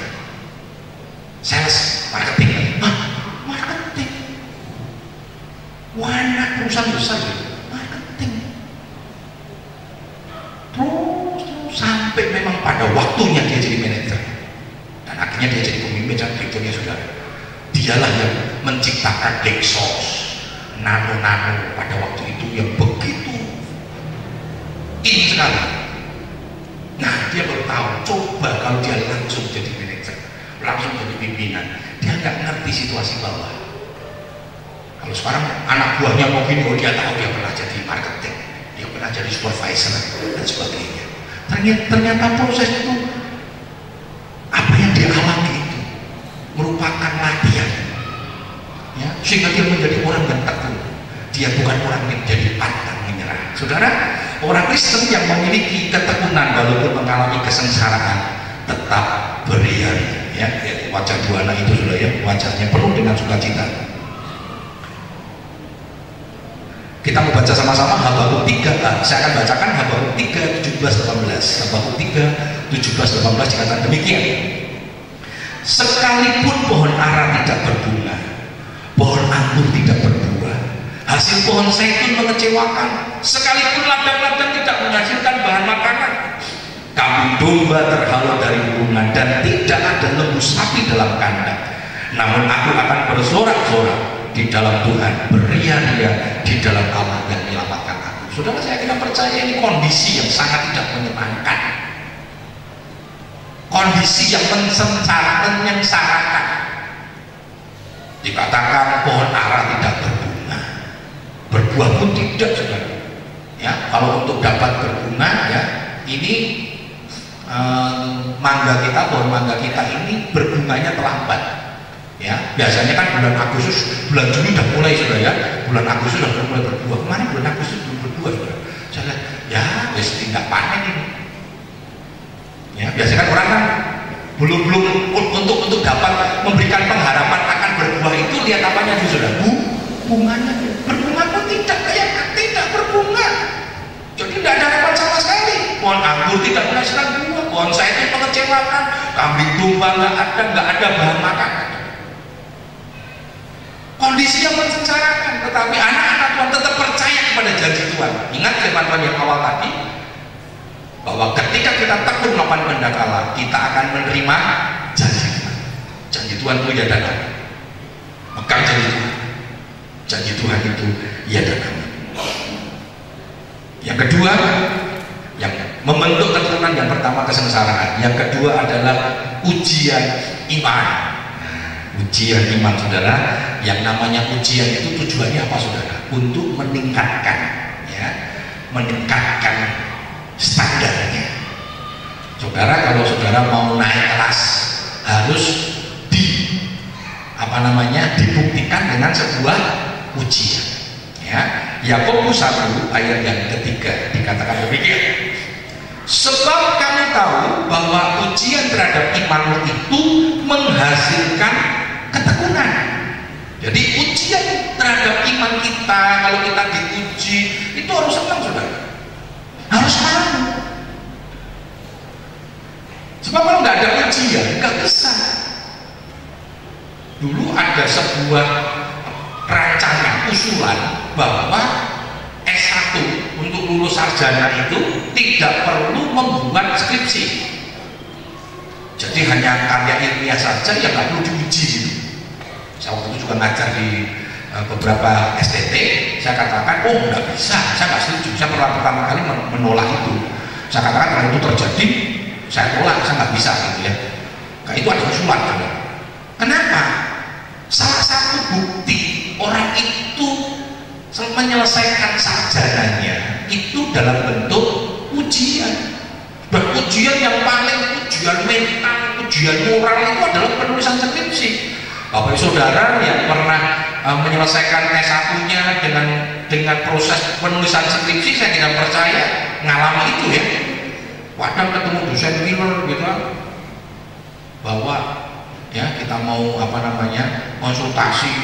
Sales, marketing. Marketing. Anak perusahaan besar gitu. Marketing. Terus sampai memang pada waktunya dia jadi manajer. Dan akhirnya dia jadi pemimpin dan direkturnya saudara. Dialah yang menciptakan Dexos, nano pada waktu itu yang begitu ini sekali. Nah, dia baru tahu, coba kalau dia langsung jadi manajer, langsung jadi pimpinan, dia nggak ngerti situasi bawah. Kalau sekarang anak buahnya mau gini, oh dia tahu, dia pernah jadi marketing, dia pernah jadi supervisor dan sebagainya. Ternyata proses itu, apa yang dia alami itu merupakan latihan, ya, sehingga dia menjadi orang yang tekun. Dia bukan orang yang jadi pantang menyerah. Saudara, orang Kristen yang memiliki ketekunan walaupun mengalami kesengsaraan tetap beriari, ya. Wajah dua anak itu sudah ya, wajahnya penuh dengan sukacita. Kita mau baca sama-sama Habakuk 3. Saya akan bacakan Habakuk 3 17-18. Habakuk 3 17-18 dikatakan demikian. Sekalipun pohon ara tidak berbunga, pohon anggur tidak berbuah, hasil pohon zaitun mengecewakan, sekalipun ladang-ladang tidak menghasilkan bahan makanan, kambing domba terhalau dari hubungan, dan tidak ada lembu sapi dalam kandang, namun aku akan bersorak-sorak di dalam Tuhan, beria-ria di dalam Allah yang menyelamatkan aku. Saudara, saya kira percaya ini kondisi yang sangat tidak menyenangkan, kondisi yang menyengsarakan. Dikatakan pohon ara tidak berbunga, berbuah pun tidak, saudara. Ya, kalau untuk dapat berbunga, ya, ini mangga kita, pohon mangga kita ini berbunganya terlambat. Ya, biasanya kan bulan Agustus, bulan Juni udah mulai saudara ya, bulan Agustus sudah mulai berbuah. Kemarin bulan Agustus belum berbuah saudara. Saya lihat, ya, wis tidak panen ini. Ya, biasanya kan orang kan belum untuk dapat memberikan pengharapan akan berbuah itu lihat apanya dulu saudara? Bunganya. Berbunga pun tidak berbunga. Jadi tidak ada harapan sama sekali. Pohon anggur tidak menghasilkan buah, pohon zaitun mengecewakan, kambing domba nggak ada bahan makanan. Kondisi yang mensengsarakan, tetapi anak-anak Tuhan tetap percaya kepada janji Tuhan. Ingat firman Tuhan yang awal tadi, bahwa ketika kita tekun melakukan kehendak Allah, kita akan menerima janji Tuhan. Janji Tuhan itu ya dan amin. Megang janji Tuhan. Janji Tuhan itu ya dan amin. Yang kedua, yang membentuk ketekunan, yang pertama kesengsaraan, yang kedua adalah ujian iman. Ujian iman saudara, yang namanya ujian itu tujuannya apa saudara? Untuk meningkatkan, ya, meningkatkan standarnya. Saudara, kalau saudara mau naik kelas harus dibuktikan dengan sebuah ujian. Ya, Yakobus 1 ayat yang ketiga dikatakan demikian. Sebab kami tahu bahwa ujian terhadap imanmu itu menghasilkan ketekunan. Jadi ujian terhadap iman kita, kalau kita diuji itu harus senang, saudara, harus mau. Sebab kalau nggak ada ujian nggak bisa. Dulu ada sebuah rancangan usulan bahwa S1 untuk lulus sarjana itu tidak perlu membuat skripsi, jadi hanya karya ilmiah saja yang nggak perlu diuji gitu. Saya waktu itu juga ngajar di beberapa STT, saya katakan oh nggak bisa, saya nggak setuju. Saya pertama kali menolak itu. Saya katakan kalau itu terjadi saya tolak, saya nggak bisa gitu ya. Nah, itu ada usulan kan? Kenapa? Salah satu bukti orang itu menyelesaikan sarjananya itu dalam bentuk ujian. Dan ujian yang paling, ujian mental, ujian moral itu adalah penulisan skripsi. Bapak saudara yang pernah menyelesaikan S1-nya dengan proses penulisan skripsi, saya tidak percaya ngalami itu ya. Kadang ketemu dosen Miller gitu bahwa ya kita mau konsultasi.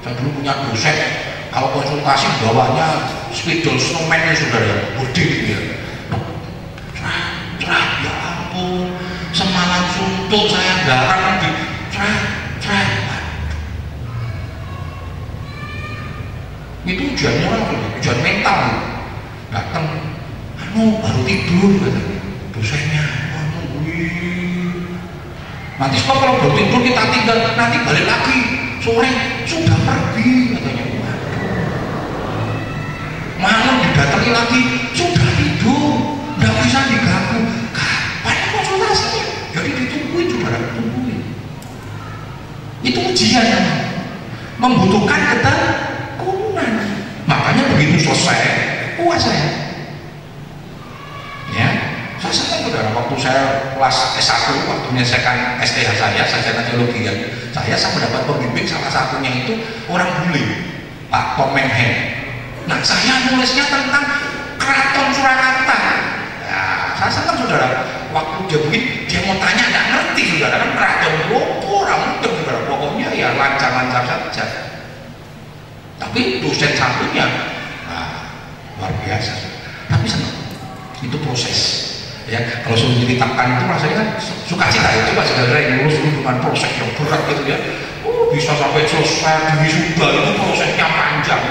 Saya dulu punya dosen, kalau konsultasi bawahnya spidol snowman ya saudara, gede gitu ya. Ya ampun, semalam suntuk saya garap di itu ujiannya ujian mental. Datang baru tidur gitu dosennya. Nanti sebab kalau baru tidur kita tinggal, nanti balik lagi sore sudah pergi katanya. Malam didatangi lagi sudah tidur, nggak bisa diganggu. Kapan konsultasinya? Jadi ditungguin, saudara, ditungguin. Itu ujian yang membutuhkan ketekunan. Makanya begitu selesai puas saya. Ya, saya senang saudara, waktu saya kelas S1, waktu menyelesaikan STH saya, sarjana teologi ya, saya mendapat pembimbing salah satunya itu orang bule, Pak Komenhen. Nah, saya nulisnya tentang Keraton Surakarta. Ya, saya senang saudara, waktu dia mau tanya nggak ngerti saudara, kan keraton lopo orang mudeng saudara, pokoknya ya lancar-lancar saja. Tapi dosen satunya luar biasa. Tapi senang, itu proses. Ya, kalau sudah diceritakan itu rasanya kan sukacita itu Pak saudara yang lulus itu dengan proses yang berat gitu ya. Bisa sampai selesai di wisuda itu prosesnya panjang.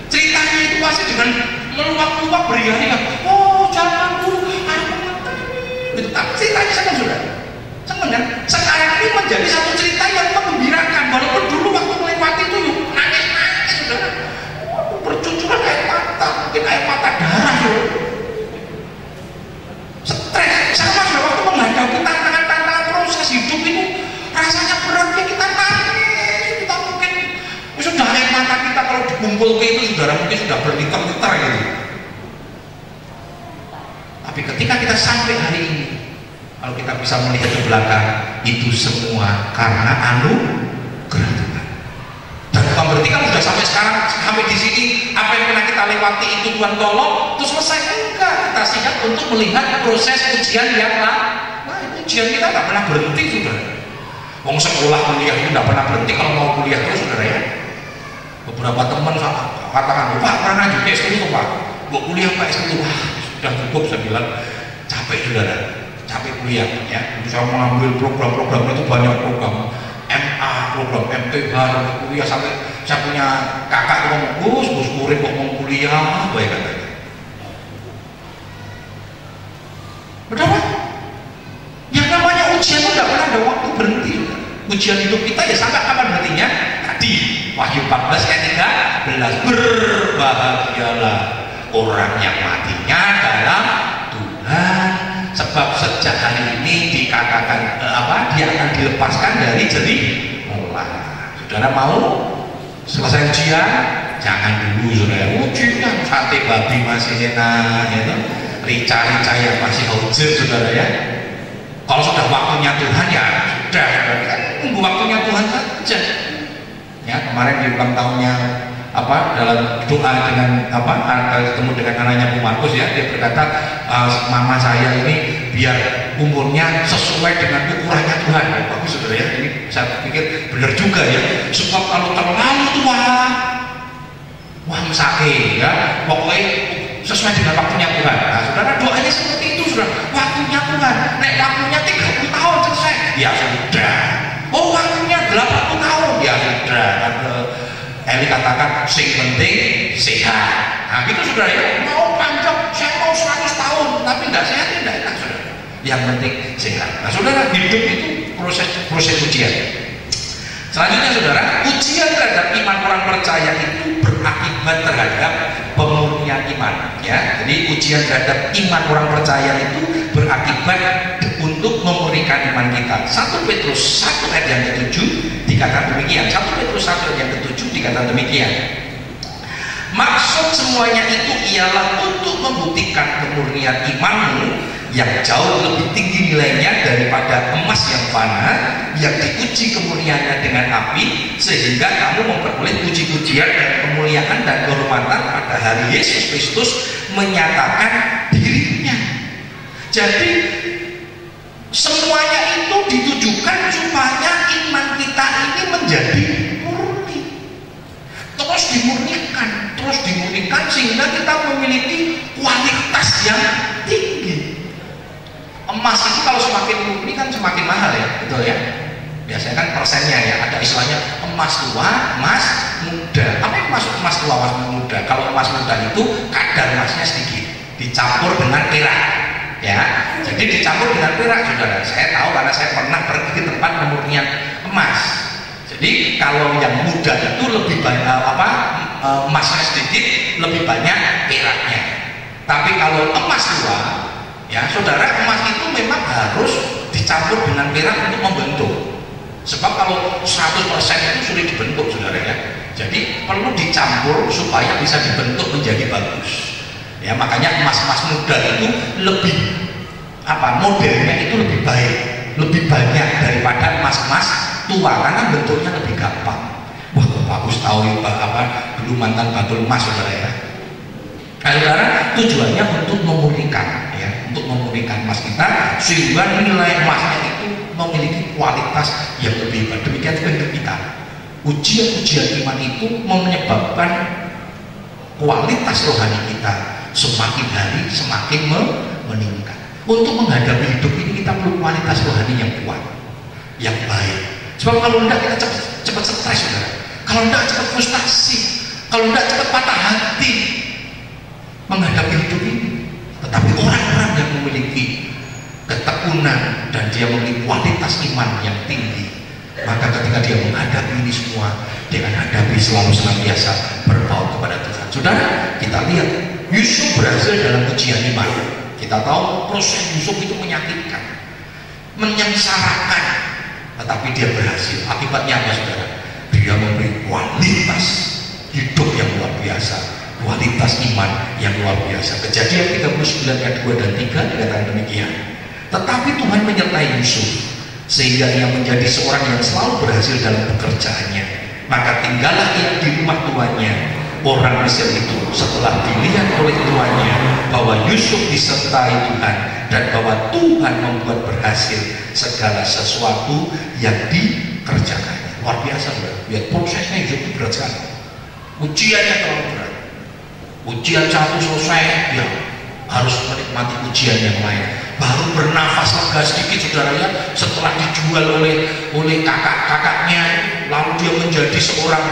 Ceritanya itu pasti dengan meluap-luap beriari kan. Oh jangan Bu, itu tapi ceritanya senang saudara, senang kan? Sekarang ini menjadi satu cerita yang menggembirakan, walaupun dulu waktu melewati itu nangis-nangis saudara, bercucuran air mata, mungkin air mata darah saudara. Stres, sama saudara, waktu menghadapi tantangan-tantangan proses hidup itu rasanya beratnya kita nangis, kita mungkin sudah air mata kita kalau dikumpul ke itu saudara mungkin sudah berliter-liter gitu. Tapi ketika kita sampai hari ini, kalau kita bisa melihat ke belakang, itu semua karena anugerah Tuhan. Dan bukan berarti kan sudah sampai sekarang, sampai di sini, apa yang pernah kita lewati itu Tuhan tolong, terus selesai. Enggak, kita siap untuk melihat proses ujian yang ujian kita nggak pernah berhenti saudara. Wong sekolah kuliah itu nggak pernah berhenti kalau mau kuliah terus saudara ya. Beberapa teman katakan, Pak pernah juga S1 Pak, mau kuliah Pak S1, wah sudah cukup, saya bilang capek saudara, capek kuliah ya. Saya mengambil program-program itu banyak program MA, program MTH, kuliah sampai saya punya kakak ngomong, Gus murid kok mau kuliah, apa ya katanya. Berapa? Yang namanya ujian itu tidak pernah ada waktu berhenti. Ujian hidup kita ya sampai kapan berhentinya? Tadi Wahyu 14 ayat 13, berbahagialah orang yang matinya dalam Tuhan, sebab sejak hari ini dikatakan dia akan dilepaskan dari jerih ular. Saudara mau selesai ujian? Jangan dulu saudara, ujian sate babi masih enak ya, rica-rica yang masih hujur saudara ya. Kalau sudah waktunya Tuhan ya sudah, kita tunggu waktunya Tuhan saja. Ya, kemarin di ulang tahunnya dalam doa dengan ketemu dengan anaknya Bu Markus ya, dia berkata mama saya ini biar umurnya sesuai dengan ukurannya Tuhan. Bagus saudara ya, ini saya pikir benar juga ya. Sebab kalau terlalu tua, wah mesake ya, pokoknya sesuai dengan waktunya Tuhan. Nah, saudara doanya seperti itu, saudara. Waktunya Tuhan, nek waktunya 30 tahun selesai, ya sudah. Oh waktunya 80 tahun, ya sudah. Eli katakan, sing penting sehat. Nah gitu saudara ya, mau panjang, saya mau 100 tahun, tapi nggak sehat, tidak enak saudara. Yang penting sehat. Nah saudara, hidup itu proses ujian. Selanjutnya saudara, ujian terhadap iman orang percaya itu berakibat terhadap pemurnian iman. Ya, jadi ujian terhadap iman orang percaya itu berakibat untuk memurnikan iman kita. 1 Petrus 1 ayat yang ke-7 dikatakan demikian. 1 Petrus 1 ayat yang ke-7 dikatakan demikian. Maksud semuanya itu ialah untuk membuktikan kemurnian imanmu yang jauh lebih tinggi nilainya daripada emas yang fana, yang diuji kemurniannya dengan api, sehingga kamu memperoleh puji-pujian dan kemuliaan dan kehormatan pada hari Yesus Kristus menyatakan dirinya. Jadi semuanya itu ditujukan supaya iman kita ini menjadi murni, terus dimurnikan sehingga kita memiliki kualitas yang tinggi. Emas itu kalau semakin murni kan semakin mahal ya, betul ya. Biasanya kan persennya ya, ada istilahnya emas tua, emas muda. Apa yang masuk emas tua, emas muda? Kalau emas muda itu kadar emasnya sedikit, dicampur dengan perak. Ya, jadi dicampur dengan perak, saudara. Saya tahu karena saya pernah pergi ke tempat pemurnian emas. Jadi kalau yang muda itu lebih banyak emasnya sedikit, lebih banyak peraknya. Tapi kalau emas tua, ya saudara, emas itu memang harus dicampur dengan perak untuk membentuk. Sebab kalau 100% itu sulit dibentuk, saudara ya. Jadi perlu dicampur supaya bisa dibentuk menjadi bagus. Ya makanya emas-emas muda itu lebih modelnya itu lebih baik, lebih banyak daripada emas-emas tua karena bentuknya lebih gampang. Wah bagus tahu dulu mantan batul emas, saudara ya. Nah, saudara, tujuannya untuk memurnikan ya, untuk memurnikan emas kita sehingga nilai emasnya itu memiliki kualitas yang lebih baik. Demikian juga hidup kita. Ujian-ujian iman itu menyebabkan kualitas rohani kita semakin hari semakin meningkat. Untuk menghadapi hidup ini kita perlu kualitas rohani yang kuat, yang baik. Sebab kalau tidak kita cepat stres, saudara. Kalau tidak cepat frustasi, kalau tidak cepat patah hati menghadapi hidup ini. Tetapi orang-orang yang memiliki ketekunan dan dia memiliki kualitas iman yang tinggi, maka ketika dia menghadapi ini semua, dia akan hadapi selalu senantiasa berbaur kepada Tuhan. Saudara, kita lihat Yusuf berhasil dalam ujian iman. Kita tahu proses Yusuf itu menyakitkan, menyengsarakan, tetapi dia berhasil. Akibatnya apa, saudara? Dia memberi kualitas hidup yang luar biasa, kualitas iman yang luar biasa. Kejadian 39 ayat 2 dan 3 dikatakan demikian. Tetapi Tuhan menyertai Yusuf sehingga ia menjadi seorang yang selalu berhasil dalam pekerjaannya. Maka tinggallah ia di rumah tuannya, orang Mesir itu, setelah dilihat oleh tuannya bahwa Yusuf disertai Tuhan dan bahwa Tuhan membuat berhasil segala sesuatu yang dikerjakannya. Luar biasa, lihat prosesnya Yusuf itu berat sekali. Ujiannya terlalu berat. Ujian satu selesai, ya harus menikmati ujian yang lain. Baru bernafas lega sedikit, saudara ya, setelah dijual oleh kakak-kakaknya, lalu dia menjadi seorang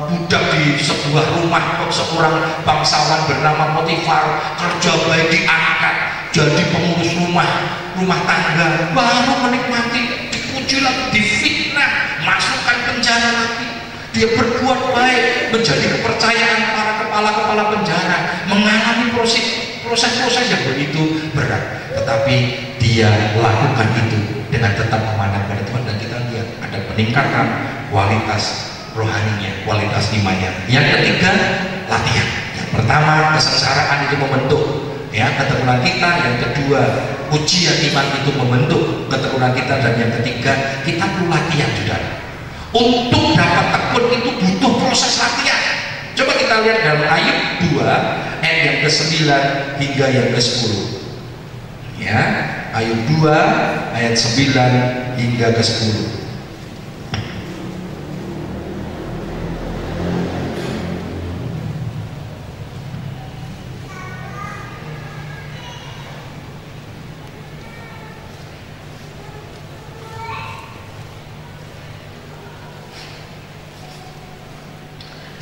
budak di sebuah rumah, seorang bangsawan bernama Potifar, kerja baik diangkat jadi pengurus rumah tangga, baru menikmati, dipuji lagi, difitnah, masukkan penjara lagi. Dia berbuat baik, menjadi kepercayaan para kepala-kepala penjara, mengalami proses-proses yang begitu berat, tetapi dia lakukan itu dengan tetap memandang pada Tuhan. Dan kita lihat ada peningkatan kualitas rohaninya, kualitas imannya. Yang ketiga, latihan. Yang pertama, kesengsaraan itu membentuk ya keturunan kita. Yang kedua, ujian iman itu membentuk keturunan kita. Dan yang ketiga, kita perlu latihan, saudara. Untuk dapat tekun itu butuh proses latihan. Coba kita lihat dalam Ayub 2 ayat yang ke-9 hingga yang ke-10. Ya, Ayub 2 ayat 9 hingga ke 10.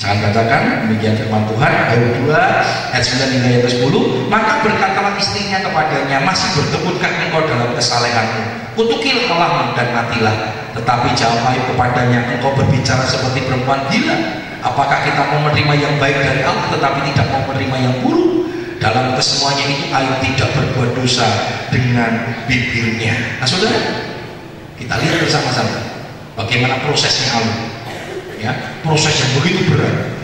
Jangan katakan, demikian firman Tuhan. Ayub 2 ayat 9 hingga ayat 10. Maka berkatalah istrinya kepadanya, masih bertepunkah engkau dalam kesalehanmu? Kutukilah Allahmu dan matilah. Tetapi jawab Ayub kepadanya, engkau berbicara seperti perempuan gila. Apakah kita mau menerima yang baik dari Allah tetapi tidak mau menerima yang buruk? Dalam kesemuanya itu Ayub tidak berbuat dosa dengan bibirnya. Nah saudara, kita lihat bersama-sama bagaimana prosesnya Ayub. Ya, proses yang begitu berat,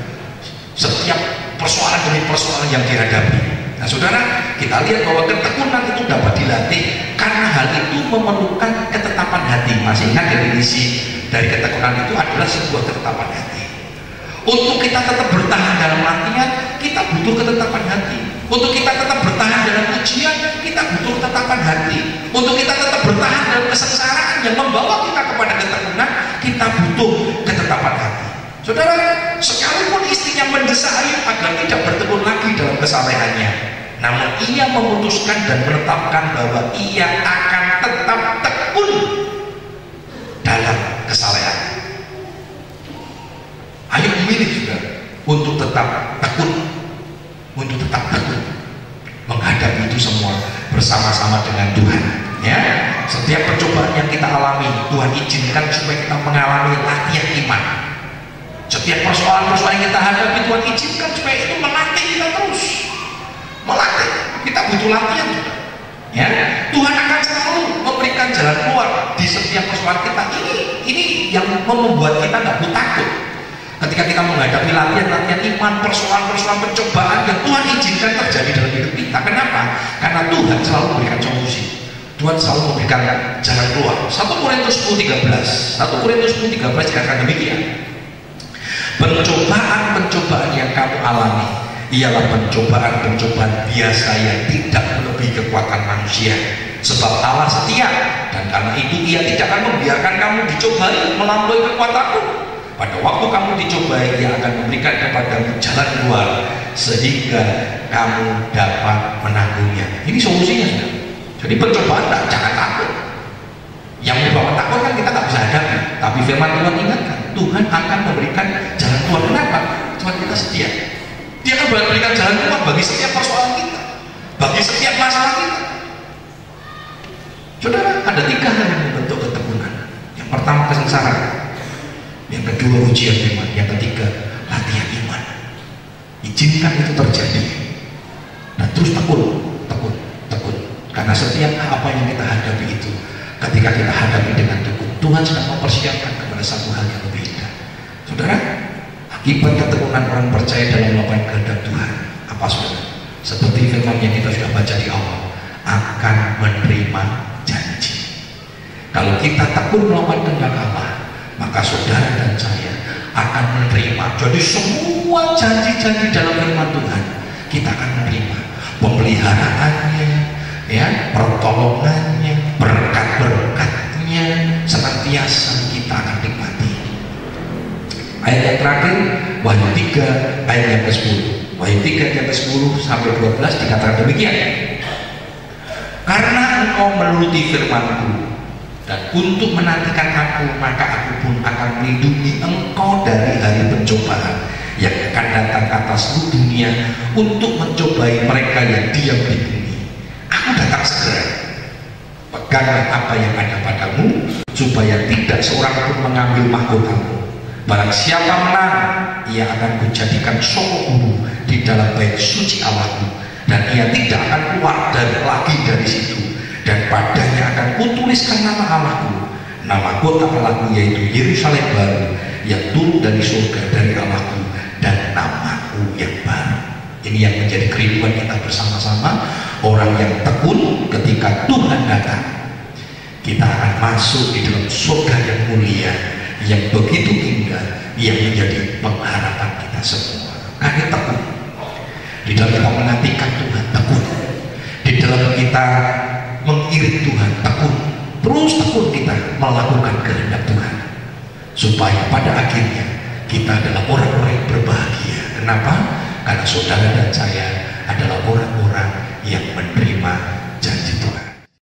setiap persoalan demi persoalan yang dihadapi. Nah saudara, kita lihat bahwa ketekunan itu dapat dilatih karena hal itu memerlukan ketetapan hati. Masih ingat definisi dari ketekunan itu adalah sebuah ketetapan hati. Untuk kita tetap bertahan dalam latihan, kita butuh ketetapan hati. Untuk kita tetap bertahan dalam ujian, kita butuh ketetapan hati. Untuk kita tetap bertahan dalam kesengsaraan yang membawa kita kepada ketekunan, kita butuh ketetapan hati. Saudara, sekalipun istrinya mendesak Ayub agar tidak bertekun lagi dalam kesalehannya, namun ia memutuskan dan menetapkan bahwa ia akan tetap tekun dalam kesalehan. Ayub memilih juga untuk tetap tekun, menghadapi itu semua bersama-sama dengan Tuhan. Ya, setiap percobaan yang kita alami, Tuhan izinkan supaya kita mengalami latihan iman. Setiap persoalan-persoalan yang kita hadapi, Tuhan izinkan supaya itu melatih kita terus. Melatih, kita butuh latihan juga. Ya, Tuhan akan selalu memberikan jalan keluar di setiap persoalan kita. Ini yang membuat kita nggak perlu takut. Ketika kita menghadapi latihan-latihan iman, persoalan-persoalan pencobaan yang Tuhan izinkan terjadi dalam hidup kita. Kenapa? Karena Tuhan selalu memberikan solusi. Tuhan selalu memberikan jalan keluar. 1 Korintus 10:13 dikatakan demikian. Pencobaan-pencobaan yang kamu alami ialah pencobaan-pencobaan biasa yang tidak melebihi kekuatan manusia. Sebab Allah setia, dan karena itu Ia tidak akan membiarkan kamu dicobai melampaui kekuatanmu. Pada waktu kamu dicobai, Ia akan memberikan kepadamu jalan keluar sehingga kamu dapat menanggungnya. Ini solusinya, saudara. Jadi pencobaan jangan takut. Yang menyebabkan takut kan kita nggak bisa hadapi. Tapi firman Tuhan ingatkan, Tuhan akan memberikan jalan keluar. Kenapa? Tuhan kita setia. Dia akan memberikan jalan keluar bagi setiap persoalan kita, bagi setiap masalah kita. Saudara, ada 3 hal yang membentuk ketekunan. Yang pertama kesengsaraan, yang kedua ujian iman, yang ketiga latihan iman. Izinkan itu terjadi, dan terus tekun. Karena setiap apa yang kita hadapi itu, ketika kita hadapi dengan tekun, Tuhan sedang mempersiapkan kepada satu hal yang lebih indah. Saudara, akibat ketekunan orang percaya dalam melakukan kehendak Tuhan, apa saudara? Seperti firman yang kita sudah baca di awal, akan menerima janji. Kalau kita tekun melakukan kehendak Allah, maka saudara dan saya akan menerima. Jadi semua janji-janji dalam firman Tuhan kita akan menerima. Pemeliharaannya, ya, pertolongannya, berkat-berkatnya senantiasa kita akan nikmati. Ayat yang terakhir, Wahyu 3 ayat yang ke-10. Wahyu 3 ayat yang ke-10 sampai 12 dikatakan demikian. Karena engkau menuruti firman-Ku dan untuk menantikan Aku, maka Aku pun akan melindungi engkau dari hari pencobaan yang akan datang atas seluruh dunia untuk mencobai mereka yang diam di bumi. Aku datang segera. Peganglah apa yang ada padamu, supaya tidak seorang pun mengambil mahkotamu. Barang siapa menang, ia akan kujadikan soko guru di dalam bait suci Allahku, dan ia tidak akan keluar lagi dari situ. Dan padanya akan kutuliskan nama Allahku, nama kota Allahku, yaitu Yerusalem baru yang turun dari surga dari Allahku, dan namaku yang baru. Ini yang menjadi kerinduan kita bersama-sama. Orang yang tekun ketika Tuhan datang, kita akan masuk di dalam surga yang mulia, yang begitu indah, yang menjadi pengharapan kita semua. Karena tekun di dalam kita menantikan Tuhan, tekun di dalam kita mengiring Tuhan, tekun, terus tekun kita melakukan kehendak Tuhan, supaya pada akhirnya kita adalah orang-orang yang berbahagia. Kenapa? Karena saudara dan saya adalah orang-orang